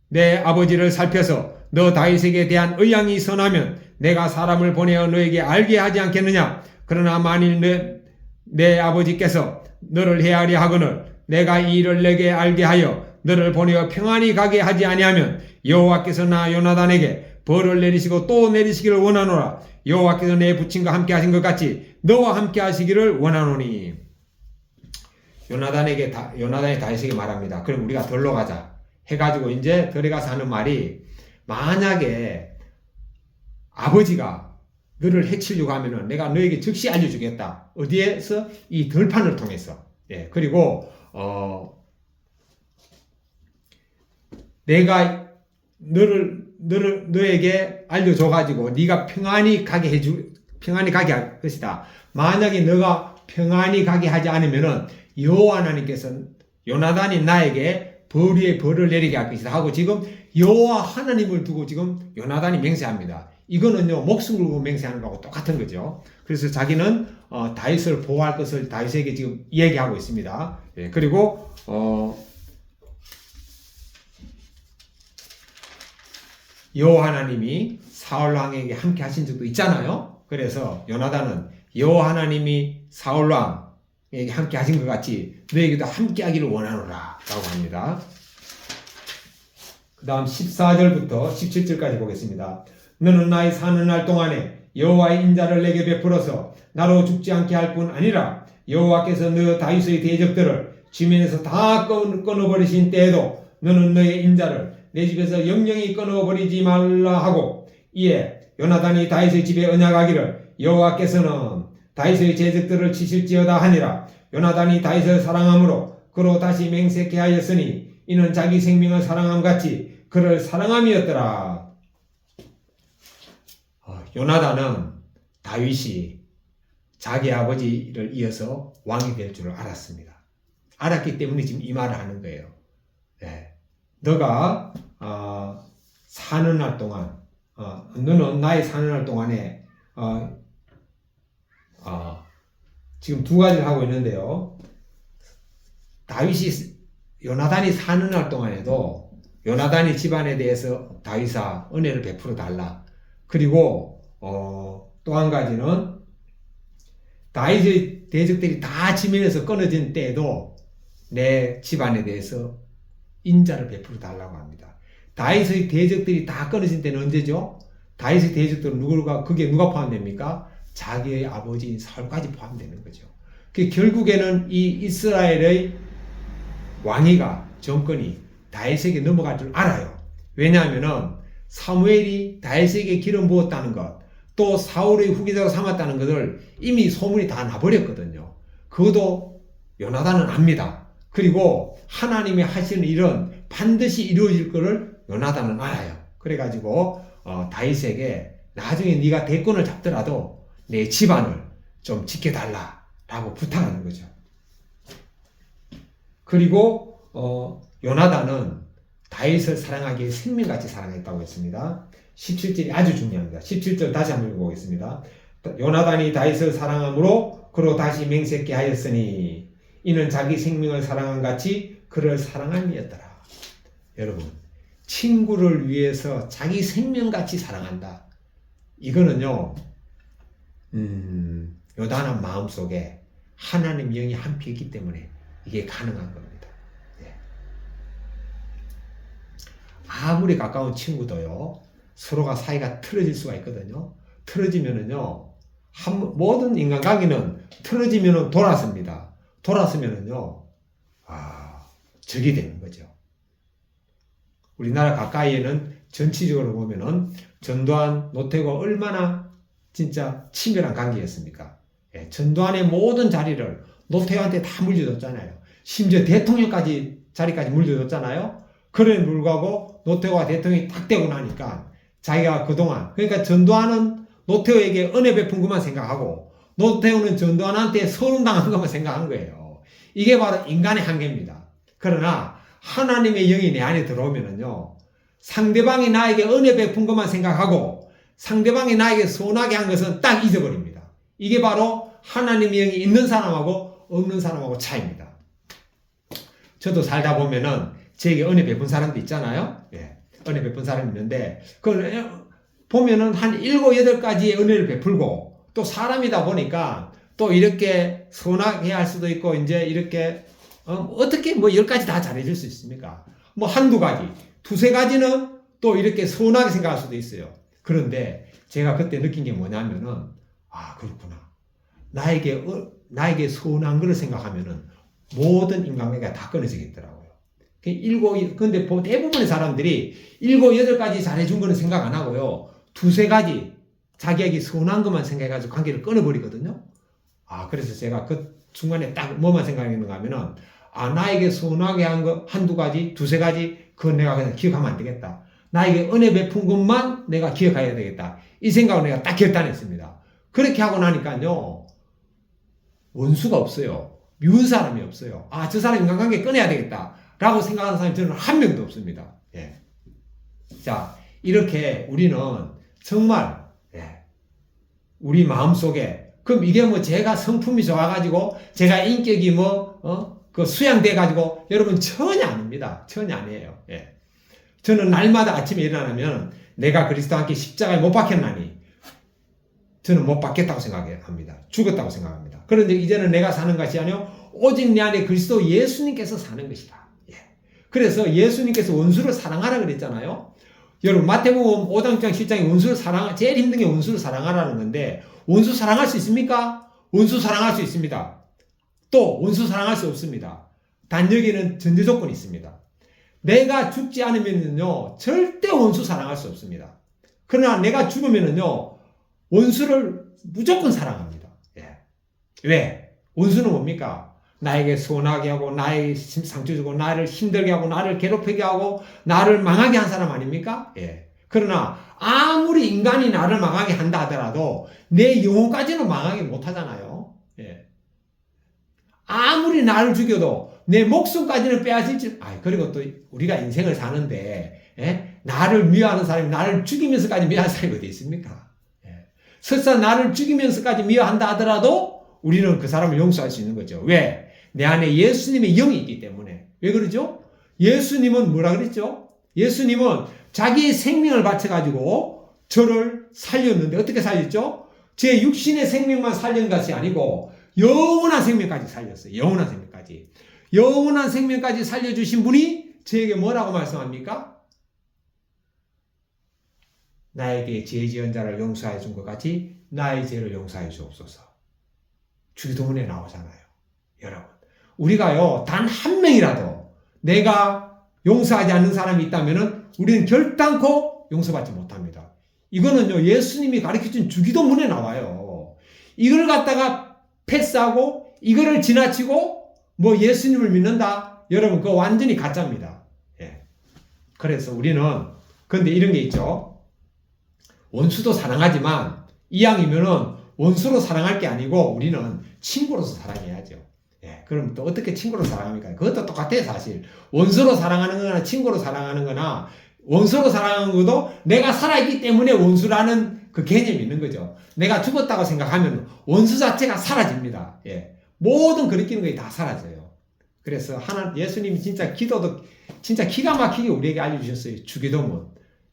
내 아버지를 살펴서 너 다윗에게 대한 의향이 선하면 내가 사람을 보내어 너에게 알게 하지 않겠느냐. 그러나 만일 내 아버지께서 너를 헤아려 하거늘 내가 이 일을 내게 알게 하여 너를 보내어 평안히 가게 하지 아니하면 여호와께서 나 요나단에게 벌을 내리시고 또 내리시기를 원하노라. 여호와께서 내 부친과 함께 하신 것 같이 너와 함께 하시기를 원하노니. 요나단이 다윗에게 말합니다. 그럼 우리가 들러 가자 해가지고 이제 들어가서 하는 말이, 만약에 아버지가 너를 해치려고 하면은 내가 너에게 즉시 알려주겠다. 어디에서? 이 들판을 통해서. 그리고 내가 너에게 알려줘가지고 네가 평안히 가게 할 것이다. 만약에 너가 평안히 가게 하지 않으면은 여호와 하나님께서 요나단이 나에게 벌 위에 벌을 내리게 할 것이다 하고 지금 여호와 하나님을 두고 지금 요나단이 맹세합니다. 이거는요, 목숨 걸고 맹세하는 거하고 똑같은 거죠. 그래서 자기는 다윗을 보호할 것을 다윗에게 지금 얘기하고 있습니다. 예, 그리고 여호와 하나님이 사울 왕에게 함께 하신 적도 있잖아요. 그래서 요나단은 여호와 하나님이 사울 왕에게 함께 하신 것 같이 너에게도 함께 하기를 원하노라 라고 합니다. 그 다음 14절부터 17절까지 보겠습니다. 너는 나의 사는 날 동안에 여호와의 인자를 내게 베풀어서 나로 죽지 않게 할 뿐 아니라 여호와께서 너 다윗의 대적들을 지면에서 다 끊어버리신 때에도 너는 너의 인자를 내 집에서 영영히 끊어버리지 말라 하고, 이에 요나단이 다윗의 집에 언약하기를 여호와께서는 다윗의 제적들을 치실지어다 하니라. 요나단이 다윗을 사랑함으로 그로 다시 맹세케 하였으니 이는 자기 생명을 사랑함 같이 그를 사랑함이었더라. 요나단은 다윗이 자기 아버지를 이어서 왕이 될 줄을 알았습니다. 알았기 때문에 지금 이 말을 하는 거예요. 네. 너가 사는 날 동안 너는 나의 사는 날 동안에 지금 두 가지를 하고 있는데요. 요나단이 사는 날 동안에도 요나단이 집안에 대해서 다윗아 은혜를 베풀어 달라. 그리고 또 한 가지는 다윗의 대적들이 다 지면에서 끊어진 때에도 내 집안에 대해서 인자를 베풀어 달라고 합니다. 다윗의 대적들이 다 끊어진 때는 언제죠? 다윗의 대적들은 그게 누가 포함됩니까? 자기의 아버지인 사울까지 포함되는 거죠. 결국에는 이 이스라엘의 왕위가, 정권이 다윗에게 넘어갈 줄 알아요. 왜냐하면은 사무엘이 다윗에게 기름 부었다는 것, 또 사울의 후계자로 삼았다는 것을 이미 소문이 다 나버렸거든요. 그것도 요나단은 압니다. 그리고 하나님이 하시는 일은 반드시 이루어질 것을 요나단은 알아요. 그래가지고 다윗에게 나중에 네가 대권을 잡더라도 내 집안을 좀 지켜달라라고 부탁하는 거죠. 그리고 요나단은 다윗을 사랑하기에 생명같이 사랑했다고 했습니다. 17절이 아주 중요합니다. 17절 다시 한번 읽어보겠습니다. 요나단이 다윗을 사랑함으로 그로 다시 맹세케 하였으니 이는 자기 생명을 사랑한 같이 그를 사랑함이었더라. 여러분, 친구를 위해서 자기 생명같이 사랑한다. 이거는요, 요나단 마음속에 하나님 영이 함께 있기 때문에 이게 가능한 겁니다. 예. 아무리 가까운 친구도요, 서로가 사이가 틀어질 수가 있거든요. 틀어지면은요, 모든 인간관계는 틀어지면은 돌았습니다. 돌았으면은요, 적이 되는 거죠. 우리나라 가까이에는 정치적으로 보면은 전두환, 노태우가 얼마나 진짜 친밀한 관계였습니까? 예, 전두환의 모든 자리를 노태우한테 다 물려줬잖아요. 심지어 대통령까지 자리까지 물려줬잖아요. 그럼에도 불구하고 노태우가 대통령이 딱 되고 나니까 자기가 그동안, 그러니까 전두환은 노태우에게 은혜 베푼 것만 생각하고 노태우는 전두환한테 서름당한 것만 생각한 거예요. 이게 바로 인간의 한계입니다. 그러나 하나님의 영이 내 안에 들어오면은요, 상대방이 나에게 은혜 베푼 것만 생각하고 상대방이 나에게 선하게 한 것은 딱 잊어버립니다. 이게 바로 하나님의 영이 있는 사람하고 없는 사람하고 차이입니다. 저도 살다 보면은 제게 은혜 베푼 사람도 있잖아요. 예, 은혜 베푼 사람이 있는데 그걸 보면은 한 7, 8가지의 은혜를 베풀고, 또 사람이다 보니까 또 이렇게 선하게 할 수도 있고, 이제 이렇게 어떻게 뭐 10가지 다 잘해줄 수 있습니까? 뭐 한두 가지, 두세 가지는 또 이렇게 선하게 생각할 수도 있어요. 그런데 제가 그때 느낀 게 뭐냐면은, 그렇구나. 나에게 선한 것을 생각하면은 모든 인간관계가 다 끊어지겠더라고요. 근데 대부분의 사람들이 7, 8가지 잘해준 거는 생각 안 하고요, 두세 가지 자기에게 선한 것만 생각해가지고 관계를 끊어버리거든요. 그래서 제가 그 중간에 딱 뭐만 생각했는가 하면은, 나에게 선하게 한 거 한두 가지, 두세 가지, 그건 내가 그냥 기억하면 안 되겠다. 나에게 은혜 베푼 것만 내가 기억해야 되겠다. 이 생각을 내가 딱 결단했습니다. 그렇게 하고 나니까요, 원수가 없어요. 미운 사람이 없어요. 저 사람 인간관계 끊어야 되겠다 라고 생각하는 사람이 저는 한 명도 없습니다. 예. 자, 이렇게 우리는 정말 우리 마음속에 그럼 이게 뭐 제가 성품이 좋아가지고 제가 인격이 그 수양돼가지고 여러분 전혀 아닙니다. 전혀 아니에요. 저는 날마다 아침에 일어나면 내가 그리스도와 함께 십자가에 못 박혔나니 저는 못 박혔다고 생각합니다. 죽었다고 생각합니다. 그런데 이제는 내가 사는 것이 아니요 오직 내 안에 그리스도 예수님께서 사는 것이다. 그래서 예수님께서 원수를 사랑하라 그랬잖아요. 여러분 마태복음 5장 10장에 원수를 제일 힘든 게 원수를 사랑하라는 건데 원수 사랑할 수 있습니까? 원수 사랑할 수 있습니다. 또 원수 사랑할 수 없습니다. 단 여기는 전제 조건이 있습니다. 내가 죽지 않으면요 절대 원수 사랑할 수 없습니다. 그러나 내가 죽으면요 원수를 무조건 사랑합니다. 왜? 원수는 뭡니까? 나에게 서운하게 하고 나에게 상처 주고 나를 힘들게 하고 나를 괴롭히게 하고 나를 망하게 한 사람 아닙니까? 그러나 아무리 인간이 나를 망하게 한다 하더라도 내 영혼까지는 망하게 못하잖아요. 아무리 나를 죽여도 내 목숨까지는 빼앗을지 그리고 또 우리가 인생을 사는데 나를 미워하는 사람이 나를 죽이면서까지 미워하는 사람이 어디 있습니까? 설사 나를 죽이면서까지 미워한다 하더라도 우리는 그 사람을 용서할 수 있는 거죠. 왜? 내 안에 예수님의 영이 있기 때문에. 왜 그러죠? 예수님은 뭐라 그랬죠? 예수님은 자기의 생명을 바쳐가지고 저를 살렸는데 어떻게 살렸죠? 제 육신의 생명만 살린 것이 아니고 영원한 생명까지 살렸어요. 영원한 생명까지. 영원한 생명까지 살려주신 분이 저에게 뭐라고 말씀합니까? 나에게 죄 지은 자를 용서해 준 것 같이 나의 죄를 용서해 주옵소서. 주기도문에 나오잖아요. 여러분. 우리가요, 단 한 명이라도 내가 용서하지 않는 사람이 있다면은 우리는 결단코 용서받지 못합니다. 이거는요, 예수님이 가르쳐준 주기도문에 나와요. 이걸 갖다가 패스하고 이거를 지나치고 뭐 예수님을 믿는다? 여러분, 그거 완전히 가짜입니다. 그래서 우리는, 근데 이런 게 있죠. 원수도 사랑하지만 이왕이면은 원수로 사랑할 게 아니고 우리는 친구로서 사랑해야죠. 그럼 또 어떻게 친구로 사랑합니까? 그것도 똑같아요, 사실. 원수로 사랑하는 거나 친구로 사랑하는 거나 원수로 사랑하는 것도 내가 살아있기 때문에 원수라는 그 개념이 있는 거죠. 내가 죽었다고 생각하면 원수 자체가 사라집니다. 모든 그리키는 것이 다 사라져요. 그래서 예수님이 진짜 기도도 진짜 기가 막히게 우리에게 알려주셨어요. 주기도문.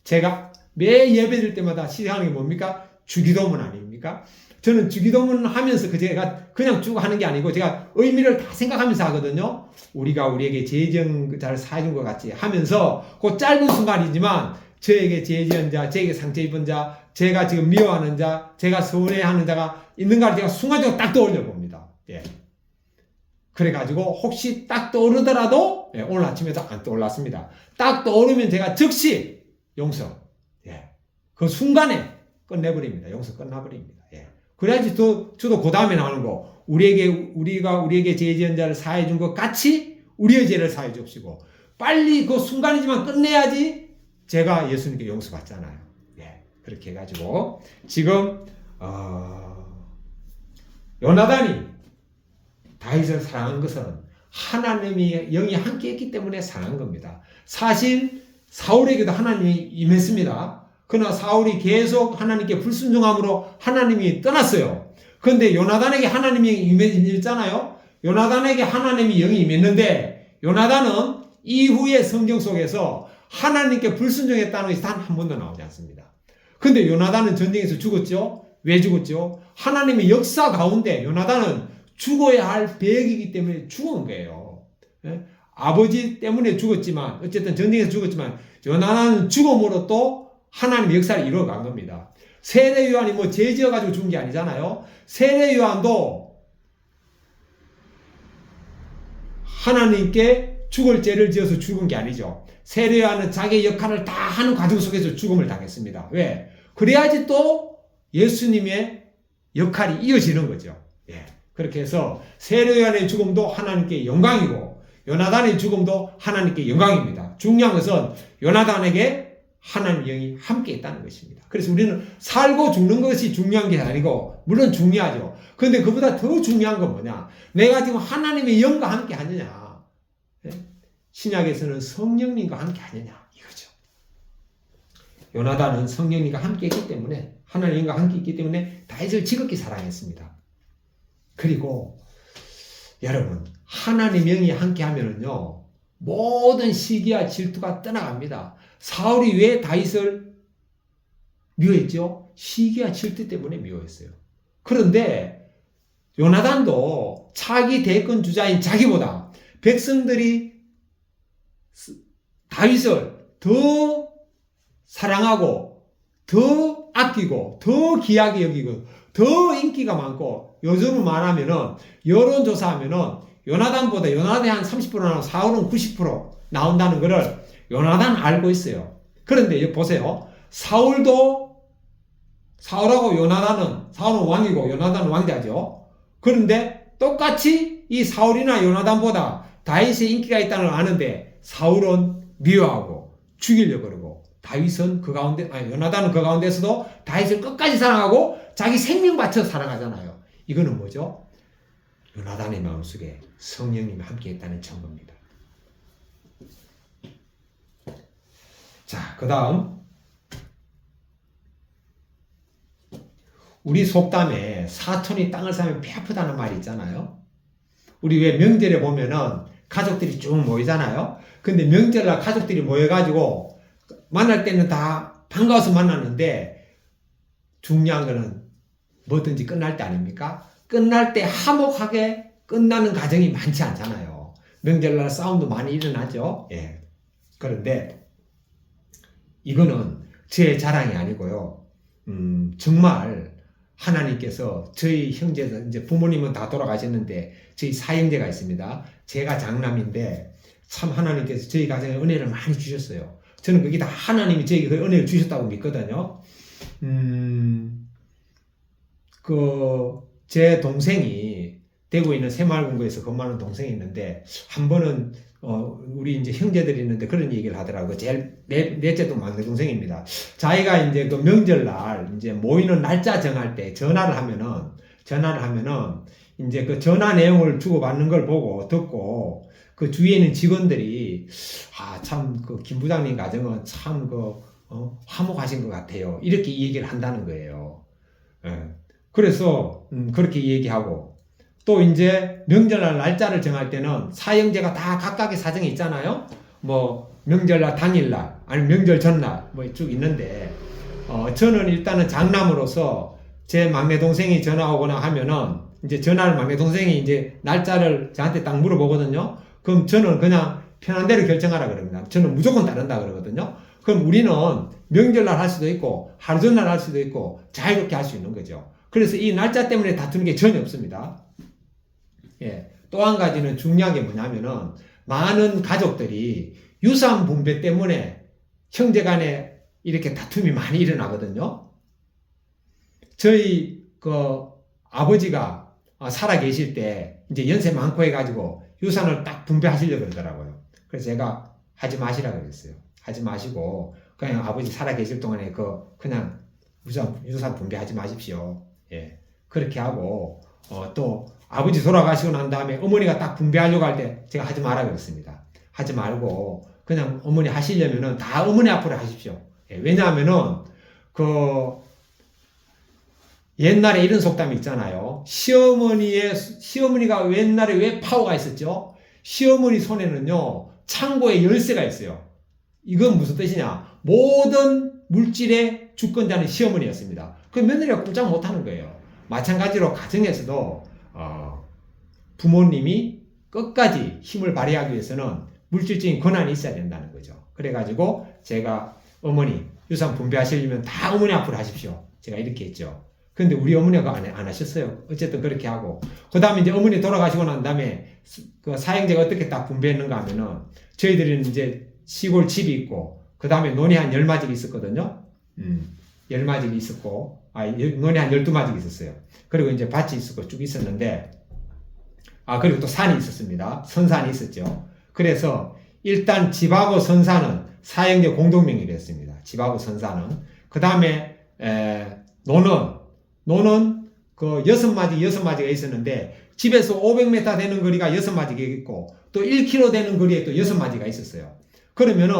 제가 매 예배 드릴 때마다 시작하는 게 뭡니까? 주기도문 아닙니까? 저는 주기도문 하면서 제가 그냥 쭉 하는 게 아니고 제가 의미를 다 생각하면서 하거든요. 우리가 우리에게 죄 지은 자를 사해준 것 같이 하면서 그 짧은 순간이지만 저에게 죄 지은 자, 저에게 상처 입은 자, 제가 지금 미워하는 자, 제가 서운해하는 자가 있는가를 제가 순간적으로 딱 떠올려 봅니다. 그래가지고 혹시 딱 떠오르더라도 오늘 아침에도 안 떠올랐습니다. 딱 떠오르면 제가 즉시 용서. 그 순간에 끝내버립니다. 용서 끝나버립니다. 그래야지 저도 그 다음에 나오는 거 우리가 우리에게 죄 지은 자를 사해 준 것 같이 우리의 죄를 사해 주옵시고 빨리 그 순간이지만 끝내야지 제가 예수님께 용서받잖아요. 그렇게 해가지고 지금 요나단이 다윗을 사랑한 것은 하나님의 영이 함께 했기 때문에 사랑한 겁니다. 사실 사울에게도 하나님이 임했습니다. 그러나 사울이 계속 하나님께 불순종함으로 하나님이 떠났어요. 그런데 요나단에게 하나님이 임했잖아요. 요나단에게 하나님이 영이 임했는데 요나단은 이후의 성경 속에서 하나님께 불순종했다는 것이 단 한 번도 나오지 않습니다. 그런데 요나단은 전쟁에서 죽었죠. 왜 죽었죠? 하나님의 역사 가운데 요나단은 죽어야 할 배역이기 때문에 죽은 거예요. 아버지 때문에 죽었지만 어쨌든 전쟁에서 죽었지만 요나단은 죽음으로 또 하나님의 역사를 이루어간 겁니다. 세례 요한이 뭐 죄 지어가지고 죽은 게 아니잖아요. 세례 요한도 하나님께 죽을 죄를 지어서 죽은 게 아니죠. 세례 요한은 자기의 역할을 다 하는 과정 속에서 죽음을 당했습니다. 왜? 그래야지 또 예수님의 역할이 이어지는 거죠. 그렇게 해서 세례 요한의 죽음도 하나님께 영광이고 요나단의 죽음도 하나님께 영광입니다. 중요한 것은 요나단에게 하나님의 영이 함께 있다는 것입니다. 그래서 우리는 살고 죽는 것이 중요한 게 아니고 물론 중요하죠. 그런데 그보다 더 중요한 건 뭐냐? 내가 지금 하나님의 영과 함께 하느냐? 신약에서는 성령님과 함께 하느냐? 이거죠. 요나단은 성령님과 함께 있기 때문에, 하나님과 함께 있기 때문에 다윗을 지극히 사랑했습니다. 그리고 여러분, 하나님의 영이 함께 하면은요, 모든 시기와 질투가 떠나갑니다. 사울이 왜 다윗을 미워했죠? 시기와 질투 때문에 미워했어요. 그런데 요나단도 차기 대권 주자인 자기보다 백성들이 다윗을 더 사랑하고 더 아끼고 더 귀하게 여기고 더 인기가 많고, 요즘은 말하면은 여론조사하면은 요나단보다 요나단이 한 30% 나오고 사울은 90% 나온다는 것을 요나단 알고 있어요. 그런데 여기 보세요. 사울하고 요나단은, 사울은 왕이고 요나단은 왕자죠. 그런데 똑같이 이 사울이나 요나단보다 다윗의 인기가 있다는 걸 아는데 사울은 미워하고 죽이려고 그러고, 다윗은 그 가운데, 요나단은 그 가운데서도 다윗을 끝까지 사랑하고 자기 생명 바쳐 사랑하잖아요. 이거는 뭐죠? 요나단의 마음속에 성령님이 함께 있다는 증거입니다. 자, 그 다음 우리 속담에 사촌이 땅을 사면 배 아프다는 말이 있잖아요. 우리 왜 명절에 보면은 가족들이 쭉 모이잖아요. 근데 명절날 가족들이 모여가지고 만날 때는 다 반가워서 만나는데 중요한 거는 뭐든지 끝날 때 아닙니까? 끝날 때 화목하게 끝나는 가정이 많지 않잖아요. 명절날 싸움도 많이 일어나죠. 예. 그런데 이거는 제 자랑이 아니고요. 정말 하나님께서 저희 형제들, 이제 부모님은 다 돌아가셨는데 저희 사형제가 있습니다. 제가 장남인데 참 하나님께서 저희 가정에 은혜를 많이 주셨어요. 저는 그게 다 하나님이 저에게 그 은혜를 주셨다고 믿거든요. 제 동생이 대구에 있는 새마을금고에서 근무하는 동생이 있는데, 한 번은 우리 이제 형제들이 있는데 그런 얘기를 하더라고요. 제일 넷째 막내 동생입니다. 자기가 이제 그 명절날 이제 모이는 날짜 정할 때 전화를 하면은 이제 그 전화 내용을 주고받는 걸 보고 듣고, 그 주위에 있는 직원들이 참 그 김 부장님 가정은 참 화목하신 것 같아요, 이렇게 얘기를 한다는 거예요. 예. 그래서 그렇게 얘기하고, 또 이제 명절날 날짜를 정할 때는 사형제가 다 각각의 사정이 있잖아요. 뭐 명절날 당일날 아니면 명절 전날 뭐 쭉 있는데, 저는 일단은 장남으로서 제 막내 동생이 전화 오거나 하면은 이제 전화를 막내 동생이 이제 날짜를 저한테 딱 물어보거든요. 그럼 저는 그냥 편한 대로 결정하라 그럽니다. 저는 무조건 따른다 그러거든요. 그럼 우리는 명절날 할 수도 있고 하루 전날 할 수도 있고 자유롭게 할 수 있는 거죠. 그래서 이 날짜 때문에 다투는 게 전혀 없습니다. 예. 또 한 가지는 중요한 게 뭐냐면은, 많은 가족들이 유산 분배 때문에 형제 간에 이렇게 다툼이 많이 일어나거든요. 저희 아버지가 살아 계실 때 이제 연세 많고 해가지고 유산을 딱 분배하시려고 그러더라고요. 그래서 제가 하지 마시라 그랬어요. 하지 마시고 그냥 아버지 살아 계실 동안에 그냥 유산 분배하지 마십시오. 예. 그렇게 하고, 또 아버지 돌아가시고 난 다음에 어머니가 딱 분배하려고 할 때 제가 하지 마라 그랬습니다. 하지 말고 그냥 어머니 하시려면은 다 어머니 앞으로 하십시오. 예. 왜냐하면은 옛날에 이런 속담이 있잖아요. 시어머니가 옛날에 왜 파워가 있었죠? 시어머니 손에는요, 창고에 열쇠가 있어요. 이건 무슨 뜻이냐? 모든 물질의 주권자는 시어머니였습니다. 그 며느리가 꼼짝 못하는 거예요. 마찬가지로 가정에서도 부모님이 끝까지 힘을 발휘하기 위해서는 물질적인 권한이 있어야 된다는 거죠. 그래가지고 제가 어머니 유산 분배하시려면 다 어머니 앞으로 하십시오, 제가 이렇게 했죠. 근데 우리 어머니가 안 하셨어요. 어쨌든 그렇게 하고, 그 다음에 이제 어머니 돌아가시고 난 다음에 그 사형제가 어떻게 딱 분배했는가 하면은, 저희들은 이제 시골 집이 있고 그 다음에 논이 한 10마직이 있었거든요. 10마직이 있었고, 논이 한 12마직이 있었어요. 그리고 이제 밭이 있었고 쭉 있었는데, 그리고 또 산이 있었습니다. 선산이 있었죠. 그래서 일단 집하고 선산은 사형제 공동명의로 했습니다. 집하고 선산은. 그 다음에 논은 그 6마지가 있었는데, 집에서 500m 되는 거리가 6마지가 있고 또 1km 되는 거리에 또 6마지가 있었어요. 그러면은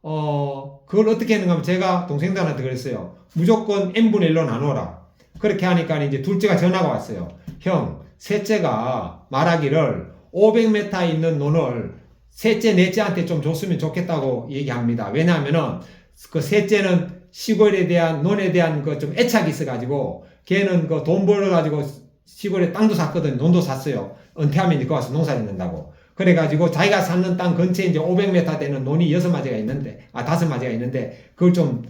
그걸 어떻게 했는가 하면 제가 동생들한테 그랬어요. 무조건 n분의 1로 나누어라. 그렇게 하니까 이제 둘째가 전화가 왔어요. 형, 셋째가 말하기를 500m 있는 논을 셋째, 넷째한테 좀 줬으면 좋겠다고 얘기합니다. 왜냐하면은 그 셋째는 시골에 대한 논에 대한 그 좀 애착이 있어가지고 걔는 그 돈 벌어가지고 시골에 땅도 샀거든. 논도 샀어요. 은퇴하면 이제 거기 와서 농사 짓는다고. 그래가지고 자기가 사는 땅 근처에 이제 500m 되는 논이 6마디가 있는데, 5마디가 있는데, 그걸 좀,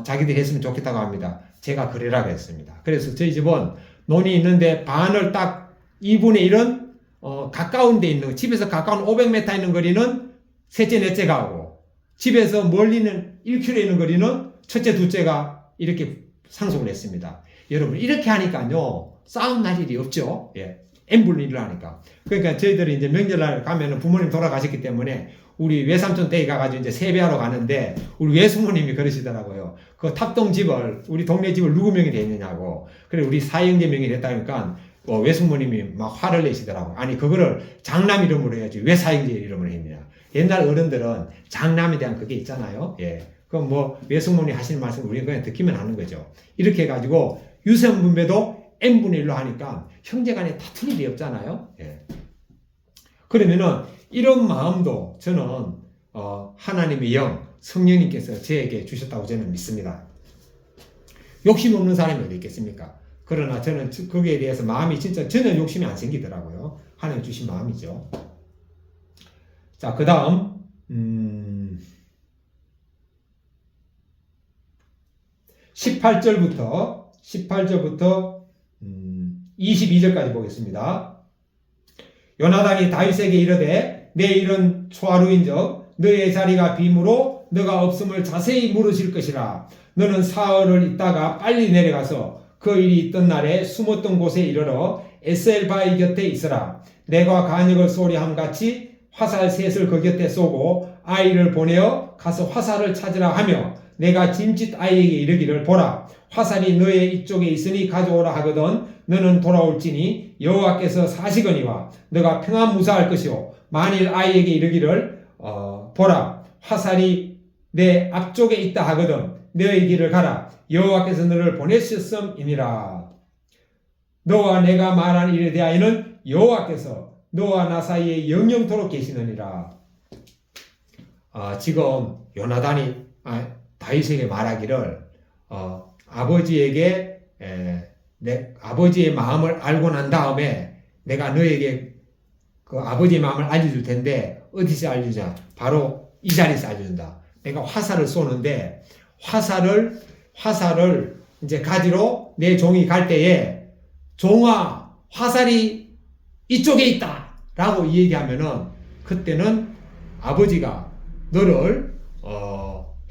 자기들이 했으면 좋겠다고 합니다. 제가 그래라 그랬습니다. 그래서 저희 집은 논이 있는데 반을 딱 2분의 1은, 가까운 데 있는, 집에서 가까운 500m 있는 거리는 셋째, 넷째가 하고, 집에서 멀리는 1km 있는 거리는 첫째, 둘째가 이렇게 상속을 했습니다. 여러분, 이렇게 하니까요, 싸움 날 일이 없죠. 예. n분의 1을 하니까. 그러니까 저희들이 이제 명절날 가면은 부모님 돌아가셨기 때문에 우리 외삼촌 댁에 가가지고 이제 세배하러 가는데 우리 외숙모님이 그러시더라고요. 그 탑동 집을, 우리 동네 집을 누구 명의 돼 있느냐고. 그래, 우리 사형제 명의 됐다 그러니까 외숙모님이 막 화를 내시더라고. 아니, 그거를 장남 이름으로 해야지 왜 사형제 이름으로 했느냐. 옛날 어른들은 장남에 대한 그게 있잖아요. 예. 그럼 뭐 외숙모님 하시는 말씀 우리는 그냥 듣기만 하는 거죠. 이렇게 해가지고 유선분배도 n분의 1로 하니까 형제간에 다툴 일이 없잖아요. 예. 그러면은 이런 마음도 저는 하나님의 영, 성령님께서 저에게 주셨다고 저는 믿습니다. 욕심 없는 사람이 어디 있겠습니까? 그러나 저는 거기에 대해서 마음이 진짜 전혀 욕심이 안 생기더라고요. 하나님 주신 마음이죠. 자, 그 다음 18절부터 22절까지 보겠습니다. 요나단이 다윗에게 이르되 내 일은 초하루인즉 너의 자리가 빔으로 너가 없음을 자세히 물으실 것이라. 너는 사흘을 있다가 빨리 내려가서 그 일이 있던 날에 숨었던 곳에 이르러 에셀바의 곁에 있으라. 내가 간역을 쏘리 함같이 화살 셋을 그 곁에 쏘고 아이를 보내어 가서 화살을 찾으라 하며 내가 짐짓 아이에게 이르기를 보라. 화살이 너의 이쪽에 있으니 가져오라 하거든 너는 돌아올지니 여호와께서 사시거니와 너가 평안무사할 것이요 만일 아이에게 이르기를 보라 화살이 내 앞쪽에 있다 하거든 너의 길을 가라 여호와께서 너를 보내셨음이니라. 너와 내가 말한 일에 대하여는 여호와께서 너와 나 사이에 영영토록 계시느니라. 지금 요나단이 다윗에게 말하기를 아버지에게 내 아버지의 마음을 알고 난 다음에 내가 너에게 그 아버지의 마음을 알려줄 텐데 어디서 알려주냐? 바로 이 자리에서 알려준다. 내가 화살을 쏘는데 화살을 이제 가지러 내 종이 갈 때에 종아 화살이 이쪽에 있다 라고 얘기하면은 그때는 아버지가 너를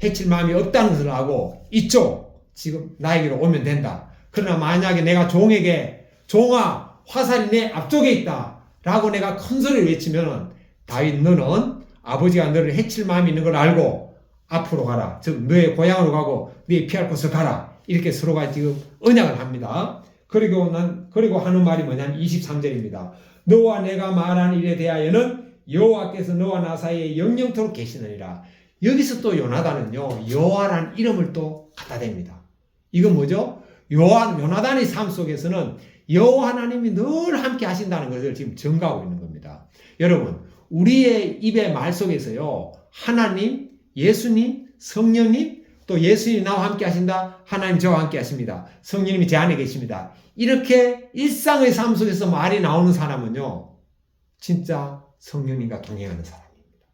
해칠 마음이 없다는 것을 알고 이쪽 지금 나에게로 오면 된다. 그러나 만약에 내가 종에게 종아 화살이 내 앞쪽에 있다 라고 내가 큰 소리를 외치면은 다윗 너는 아버지가 너를 해칠 마음이 있는 걸 알고 앞으로 가라. 즉 너의 고향으로 가고 너의 피할 곳을 가라. 이렇게 서로가 지금 언약을 합니다. 그리고 하는 말이 뭐냐면 23절입니다. 너와 내가 말한 일에 대하여는 여호와께서 너와 나 사이에 영영토록 계시느니라. 여기서 또 요나단은요 여호와라는 이름을 또 갖다 댑니다. 이건 뭐죠? 요나단의 삶 속에서는 여호와 하나님이 늘 함께 하신다는 것을 지금 증거하고 있는 겁니다. 여러분 우리의 입의 말 속에서요 하나님, 예수님, 성령님 또 예수님이 나와 함께 하신다. 하나님 저와 함께 하십니다. 성령님이 제 안에 계십니다. 이렇게 일상의 삶 속에서 말이 나오는 사람은요 진짜 성령님과 동행하는 사람입니다.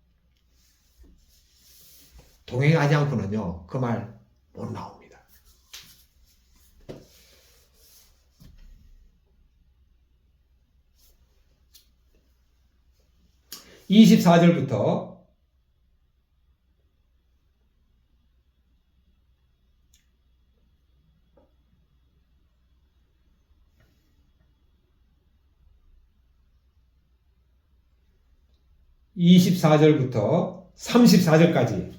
동행하지 않고는요 그 말 못 나옵니다. 24절부터 34절까지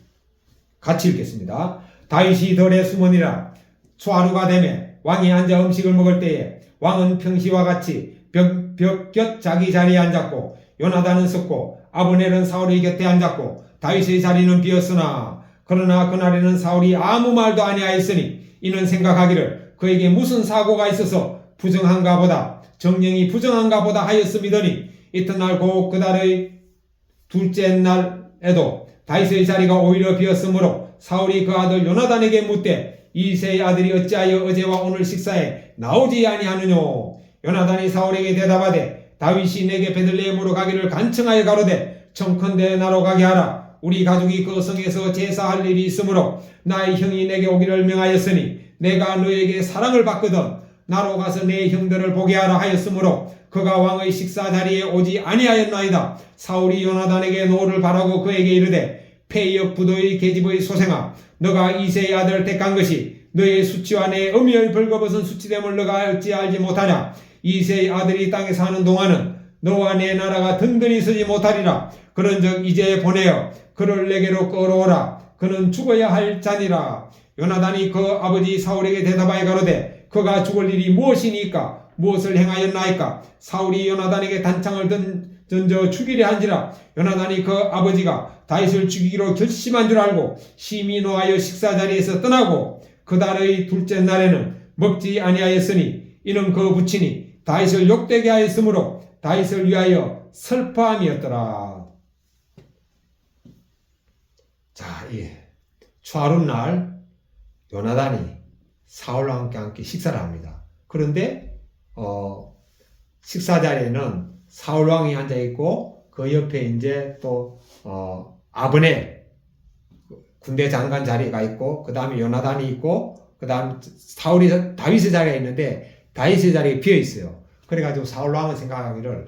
같이 읽겠습니다. 다윗이 들에 숨으니라. 초하루가 되매 왕이 앉아 음식을 먹을 때에 왕은 평시와 같이 벽 곁 자기 자리에 앉았고 요나단은 섰고 아브넬은 사울의 곁에 앉았고 다윗의 자리는 비었으나 그러나 그날에는 사울이 아무 말도 아니하였으니 이는 생각하기를 그에게 무슨 사고가 있어서 부정한가 보다 정령이 부정한가 보다 하였음이더니 이튿날 곧 그달의 둘째 날에도 다윗의 자리가 오히려 비었으므로 사울이 그 아들 요나단에게 묻되 이새의 아들이 어찌하여 어제와 오늘 식사에 나오지 아니하느뇨. 요나단이 사울에게 대답하되 다윗이 내게 베들레헴으로 가기를 간청하여 가로되 청컨대 나로 가게 하라. 우리 가족이 그 성에서 제사할 일이 있으므로 나의 형이 내게 오기를 명하였으니 내가 너에게 사랑을 받거든 나로 가서 내 형들을 보게 하라 하였으므로 그가 왕의 식사 자리에 오지 아니하였나이다. 사울이 요나단에게 노를 바라고 그에게 이르되 폐역 부도의 계집의 소생아 너가 이새의 아들을 택한 것이 너의 수치와 내 어미의 벌거벗은 수치됨을 너가 어찌 알지 못하냐. 이새의 아들이 땅에 사는 동안은 너와 내 나라가 든든히 서지 못하리라. 그런즉 이제 보내어 그를 내게로 끌어오라. 그는 죽어야 할 자니라. 요나단이 그 아버지 사울에게 대답하여 가로되 그가 죽을 일이 무엇이니까 무엇을 행하였나이까. 사울이 요나단에게 단창을 던져 죽이려 한지라. 요나단이 그 아버지가 다윗을 죽이기로 결심한 줄 알고 심히 노하여 식사 자리에서 떠나고 그 달의 둘째 날에는 먹지 아니하였으니 이는 그 부친이 다윗을 욕되게 하였으므로 다윗을 위하여 슬퍼함이었더라. 자, 추하룻날 요나단이 사울과 함께 식사를 합니다. 그런데 식사 자리에는 사울 왕이 앉아 있고 그 옆에 이제 또 아브넬 군대 장관 자리가 있고 그 다음에 요나단이 있고 그 다음 사울이 다윗의 자리가 있는데 다윗의 자리에 비어 있어요. 그래가지고 사울 왕은 생각하기를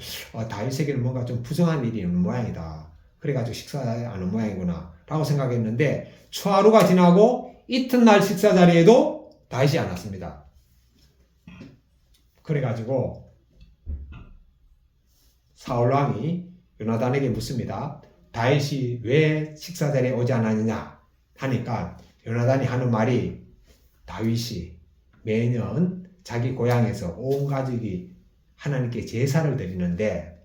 다윗에게는 뭔가 좀 부정한 일이 있는 모양이다. 그래가지고 식사하는 모양이구나 라고 생각했는데 추하루가 지나고 이튿날 식사 자리에도 다윗이 안 왔습니다. 그래가지고 사울 왕이 요나단에게 묻습니다. 다윗이 왜 식사 자리에 오지 않았느냐 하니까 요나단이 하는 말이 다윗이 매년 자기 고향에서 온 가족이 하나님께 제사를 드리는데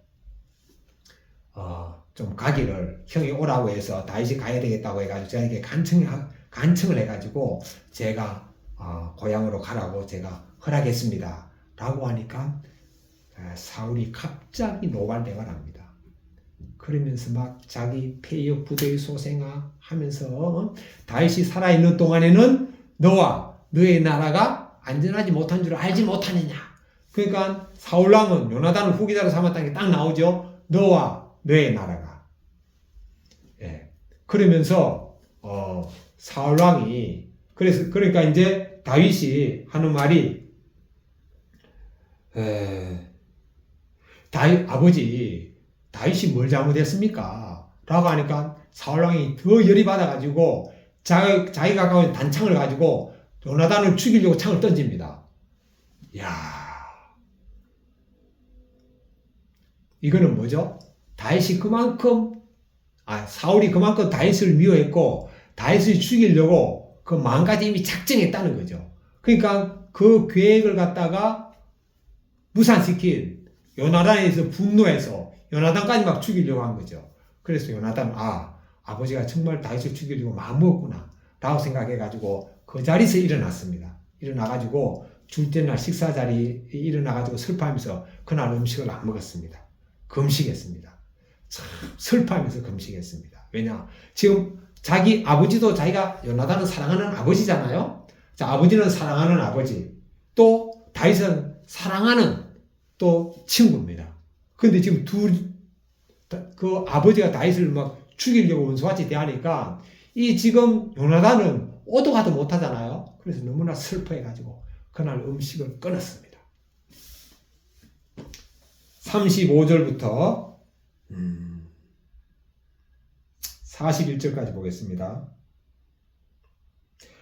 좀 가기를 형이 오라고 해서 다윗이 가야 되겠다고 해가지고 저에게 간청을 해가지고 제가 고향으로 가라고 제가 허락했습니다 라고 하니까 사울이 갑자기 노발대발 합니다. 그러면서 막 자기 폐역 부대의 소생아 하면서 다윗이 살아있는 동안에는 너와 너의 나라가 안전하지 못한 줄 알지 못하느냐. 그러니까 사울왕은 요나단을 후계자로 삼았다는 게 딱 나오죠. 너와 너의 나라가. 그러면서 사울왕이 그러니까 이제 다윗이 하는 말이 다윗이 뭘 잘못했습니까? 라고 하니까 사울왕이 더 열이 받아가지고 자기가 갖고 있는 단창을 가지고 요나단을 죽이려고 창을 던집니다. 이야, 이거는 뭐죠? 사울이 그만큼 다윗을 미워했고 다윗을 죽이려고 그 마음가짐이 이미 작정했다는 거죠. 그러니까 그 계획을 갖다가 무산시킨 요나단에서 분노해서 요나단까지 막 죽이려고 한 거죠. 그래서 요나단은 아버지가 정말 다윗을 죽이려고 마음먹었구나 라고 생각해가지고 그 자리에서 일어났습니다. 일어나가지고 둘째 날 식사 자리에 일어나가지고 슬퍼하면서 그날 음식을 안 먹었습니다. 금식했습니다. 참 슬퍼하면서 금식했습니다. 왜냐? 지금 자기 아버지도 자기가 요나단은 사랑하는 아버지잖아요. 자, 아버지는 사랑하는 아버지, 또 다윗은 사랑하는 또 친구입니다. 근데 지금 그 아버지가 다윗을 막 죽이려고 원수같이 대하니까 이 지금 요나단은 오도 가도 못하잖아요. 그래서 너무나 슬퍼해가지고 그날 음식을 끊었습니다. 35절부터 41절까지 보겠습니다.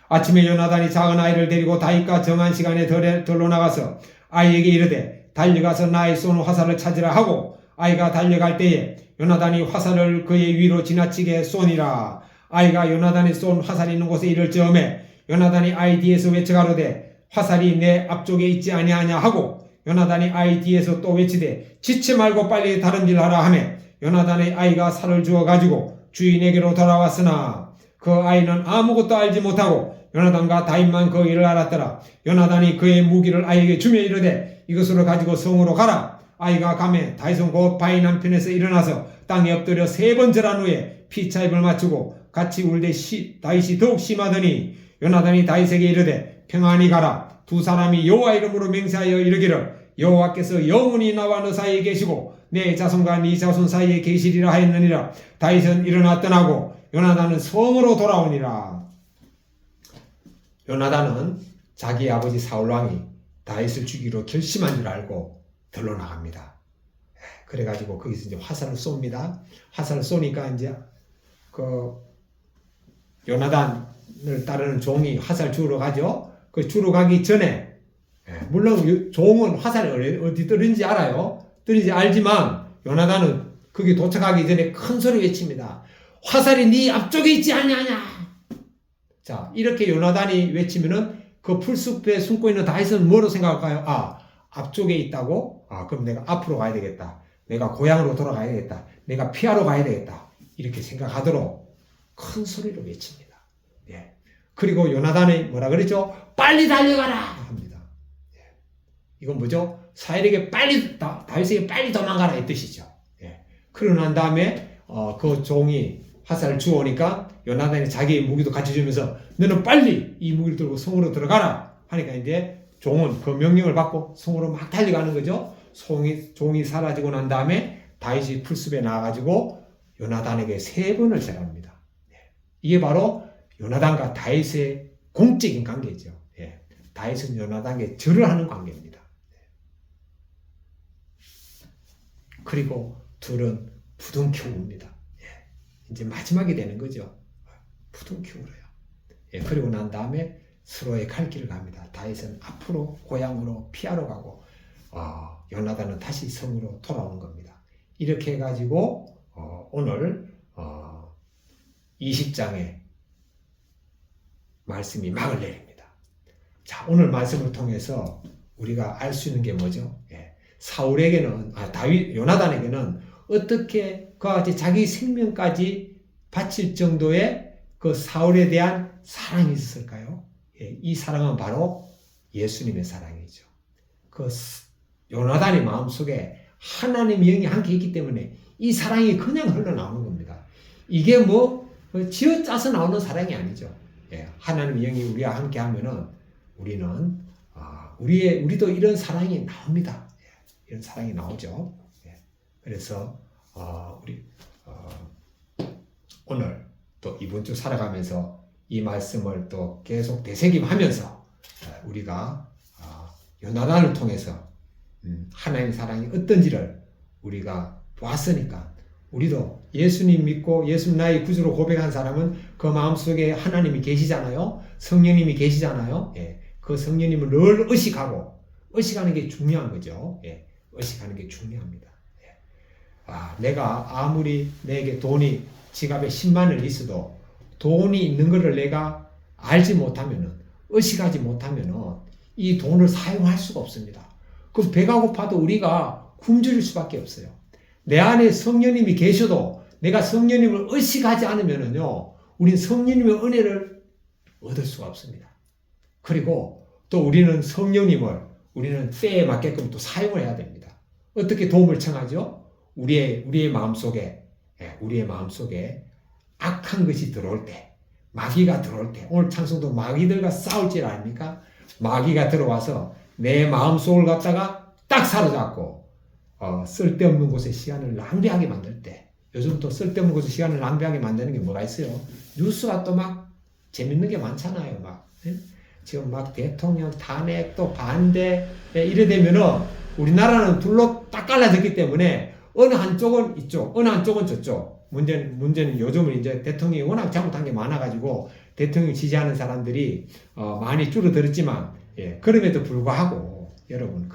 아침에 요나단이 작은 아이를 데리고 다윗과 정한 시간에 들로 나가서 아이에게 이르되 달려가서 나의 쏜 화살을 찾으라 하고 아이가 달려갈 때에 요나단이 화살을 그의 위로 지나치게 쏘니라. 아이가 요나단이 쏜 화살이 있는 곳에 이를 즈음에 요나단이 아이 뒤에서 외쳐가로되 화살이 내 앞쪽에 있지 아니하냐 하고 요나단이 아이 뒤에서 또 외치되 지체 말고 빨리 다른 일 하라 하매 요나단의 아이가 살을 주어 가지고 주인에게로 돌아왔으나 그 아이는 아무것도 알지 못하고 요나단과 다윗만 그 일을 알았더라. 요나단이 그의 무기를 아이에게 주며 이르되 이것으로 가지고 성으로 가라. 아이가 가매 다윗은 곧 바위 남편에서 일어나서 땅에 엎드려 3번 절한 후에 피차입을 맞추고 같이 울되 다윗이 더욱 심하더니 요나단이 다윗에게 이르되 평안히 가라. 두 사람이 여호와 이름으로 맹세하여 이르기를 여호와께서 영원히 나와 너 사이에 계시고 내 자손과 네 자손 사이에 계시리라 하였느니라. 다윗은 일어나 떠나고 요나단은 성으로 돌아오니라. 요나단은 자기 아버지 사울왕이 다윗을 죽이기로 결심한 줄 알고 들러 나갑니다. 그래가지고 거기서 이제 화살을 쏩니다. 화살을 쏘니까 이제 그 요나단을 따르는 종이 화살 주우러 가죠. 그 주우러 가기 전에 물론 종은 화살이 어디 떨어진지 알아요. 떨어진지 알지만 요나단은 거기 도착하기 전에 큰 소리 외칩니다. 화살이 네 앞쪽에 있지 않냐냐. 자, 이렇게 요나단이 외치면은 그 풀숲에 숨고 있는 다윗은 뭐로 생각할까요? 아, 앞쪽에 있다고? 아, 그럼 내가 앞으로 가야 되겠다. 내가 고향으로 돌아가야 되겠다. 내가 피하러 가야 되겠다. 이렇게 생각하도록 큰 소리로 외칩니다. 예. 그리고 요나단이 뭐라 그러죠? 빨리 달려가라! 합니다. 예. 이건 뭐죠? 사울에게 빨리, 다윗에게 빨리 도망가라 이 뜻이죠. 예. 그러고 난 다음에, 그 종이 화살을 주워오니까 요나단이 자기의 무기도 같이 주면서 너는 빨리 이 무기를 들고 성으로 들어가라! 하니까 이제 종은 그 명령을 받고 성으로 막 달려가는 거죠. 종이 사라지고 난 다음에 다윗이 풀숲에 나와가지고 요나단에게 3번을 절합니다. 이게 바로 요나단과 다윗의 공적인 관계죠. 예. 다윗은 요나단에게 절을 하는 관계입니다. 그리고 둘은 부둥켜 웁니다. 예. 이제 마지막이 되는 거죠. 부둥켜 울어요. 예. 그리고 난 다음에 서로의 갈 길을 갑니다. 다윗은 앞으로 고향으로 피하러 가고 요나단은 다시 성으로 돌아오는 겁니다. 이렇게 해가지고 오늘 20장의 말씀이 막을 내립니다. 자, 오늘 말씀을 통해서 우리가 알 수 있는 게 뭐죠? 예. 사울에게는 요나단에게는 어떻게 그와 같이 자기 생명까지 바칠 정도의 그 사울에 대한 사랑이 있었을까요? 예. 이 사랑은 바로 예수님의 사랑이죠. 그 요나단의 마음속에 하나님의 영이 함께 있기 때문에 이 사랑이 그냥 흘러나오는 겁니다. 이게 뭐 지어짜서 나오는 사랑이 아니죠. 예, 하나님의 영이 우리와 함께 하면은 우리는 우리도 이런 사랑이 나옵니다. 예, 이런 사랑이 나오죠. 예, 그래서 우리 오늘 또 이번 주 살아가면서 이 말씀을 또 계속 되새김하면서 우리가 요나단을 통해서 하나님의 사랑이 어떤지를 우리가 보았으니까 우리도 예수님 믿고 예수님 나의 구주로 고백한 사람은 그 마음속에 하나님이 계시잖아요. 성령님이 계시잖아요. 예, 그 성령님을 늘 의식하는 게 중요한 거죠. 예, 의식하는 게 중요합니다. 예. 내가 아무리 내게 돈이 지갑에 10만 원 있어도 돈이 있는 것을 내가 알지 못하면은 의식하지 못하면은 이 돈을 사용할 수가 없습니다. 그럼 배가 고파도 우리가 굶주릴 수밖에 없어요. 내 안에 성령님이 계셔도 내가 성령님을 의식하지 않으면은요, 우린 성령님의 은혜를 얻을 수가 없습니다. 그리고 또 우리는 성령님을 우리는 때에 맞게끔 또 사용을 해야 됩니다. 어떻게 도움을 청하죠? 우리의 마음속에 악한 것이 들어올 때, 마귀가 들어올 때, 오늘 찬송도 마귀들과 싸울 줄 아닙니까? 마귀가 들어와서 내 마음속을 갖다가 딱 사로잡고 쓸데없는 곳에 시간을 낭비하게 만들 때, 요즘 또 쓸데없는 곳에 시간을 낭비하게 만드는 게 뭐가 있어요? 뉴스가 또 막 재밌는 게 많잖아요. 지금 막 대통령 탄핵 또 반대 이래 되면은 우리나라는 둘로 딱 갈라졌기 때문에 어느 한쪽은 이쪽, 어느 한쪽은 저쪽. 문제는 요즘은 이제 대통령이 워낙 잘못한 게 많아가지고 대통령 지지하는 사람들이 많이 줄어들었지만, 예, 그럼에도 불구하고 여러분,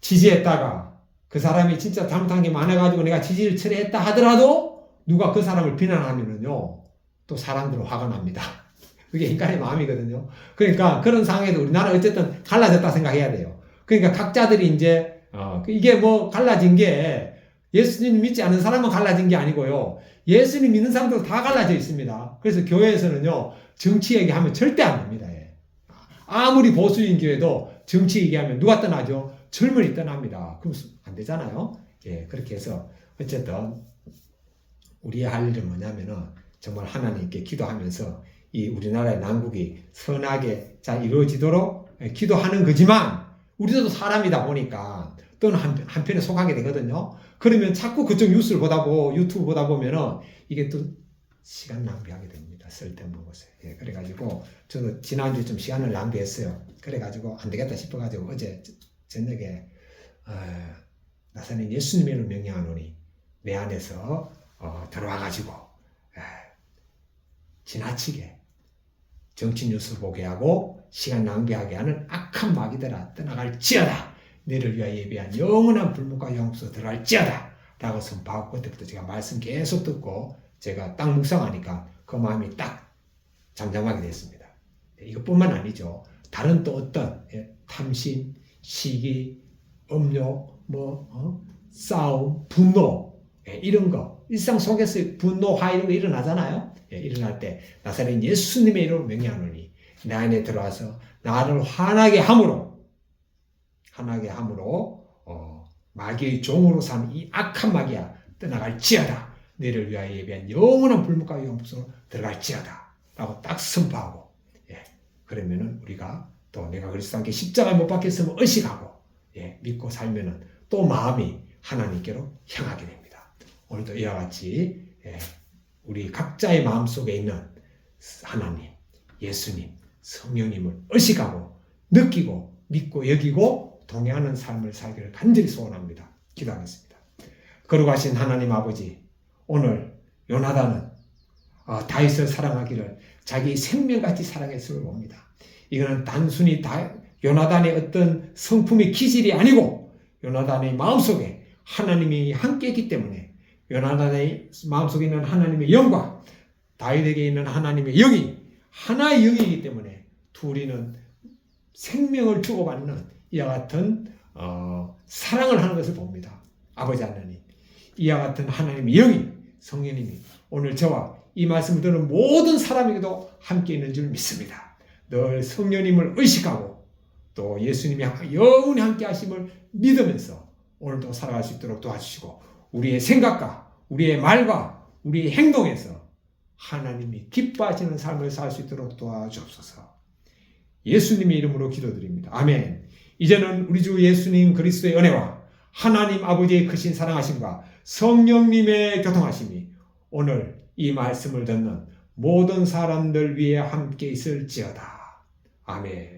지지했다가 그 사람이 진짜 잘못한 게 많아가지고 내가 지지를 철회했다 하더라도 누가 그 사람을 비난하면은요, 또 사람들은 화가 납니다. 그게 인간의 마음이거든요. 그러니까 그런 상황에도 우리나라 어쨌든 갈라졌다 생각해야 돼요. 그러니까 각자들이 이제 이게 뭐 갈라진 게 예수님 믿지 않는 사람만 갈라진 게 아니고요. 예수님 믿는 사람도 다 갈라져 있습니다. 그래서 교회에서는요, 정치 얘기하면 절대 안 됩니다. 예. 아무리 보수인 교회도 정치 얘기하면 누가 떠나죠? 젊은이 떠납니다. 그럼 안 되잖아요. 예, 그렇게 해서 어쨌든 우리의 할 일은 뭐냐면은 정말 하나님께 기도하면서 이 우리나라의 난국이 선하게 잘 이루어지도록 기도하는 거지만 우리도 사람이다 보니까 또는 한편에 속하게 되거든요. 그러면 자꾸 그쪽 뉴스를 유튜브 보다 보면은 이게 또 시간 낭비하게 됩니다. 쓸데없는 곳에. 예, 그래가지고 저도 지난주에 좀 시간을 낭비했어요. 그래가지고 안 되겠다 싶어가지고 어제 저녁에 나사는 예수님의 이름으로 명령하노니 내 안에서 들어와가지고 지나치게 정치 뉴스 보게 하고 시간 낭비하게 하는 악한 마귀들아 떠나갈지어다. 너를 위하여 예비한 영원한 불못과 영속으로 들어갈지어다 라고 선포하고 그때부터 제가 말씀 계속 듣고 제가 딱 묵상하니까 그 마음이 딱 잠잠하게 됐습니다. 이것뿐만 아니죠. 다른 또 어떤 탐심, 시기, 음욕, 싸움, 분노 이런 거 일상 속에서 분노, 화 이런 거 일어나잖아요. 일어날 때 나사렛 예수님의 이름으로 명령하노니 내 안에 들어와서 나를 화나게 함으로 마귀의 종으로 산 이 악한 마귀야 떠나갈지어다. 너를 위하여 예비한 영원한 불못과 영속으로 들어갈지어다 라고 딱 선포하고 그러면은 우리가 또 내가 그리스도와 함께 십자가에 못 박혔으면 의식하고 믿고 살면은 또 마음이 하나님께로 향하게 됩니다. 오늘도 이와 같이 우리 각자의 마음속에 있는 하나님, 예수님, 성령님을 의식하고 느끼고 믿고 여기고 동행하는 삶을 살기를 간절히 소원합니다. 기도하겠습니다. 거룩하신 하나님 아버지, 오늘 요나단은 다윗을 사랑하기를 자기 생명같이 사랑했음을 봅니다. 이거는 단순히 요나단의 어떤 성품의 기질이 아니고 요나단의 마음속에 하나님이 함께 있기 때문에 요나단의 마음속에 있는 하나님의 영과 다윗에게 있는 하나님의 영이 하나의 영이기 때문에 둘이는 생명을 주고받는 이와 같은 사랑을 하는 것을 봅니다. 아버지 하나님, 이와 같은 하나님의 영이 성령님이 오늘 저와 이 말씀을 듣는 모든 사람에게도 함께 있는 줄 믿습니다. 늘 성령님을 의식하고 또 예수님이 영원히 함께 하심을 믿으면서 오늘도 살아갈 수 있도록 도와주시고 우리의 생각과 우리의 말과 우리의 행동에서 하나님이 기뻐하시는 삶을 살 수 있도록 도와주옵소서. 예수님의 이름으로 기도드립니다. 아멘. 이제는 우리 주 예수님 그리스도의 은혜와 하나님 아버지의 크신 사랑하심과 성령님의 교통하심이 오늘 이 말씀을 듣는 모든 사람들 위에 함께 있을지어다. 아멘.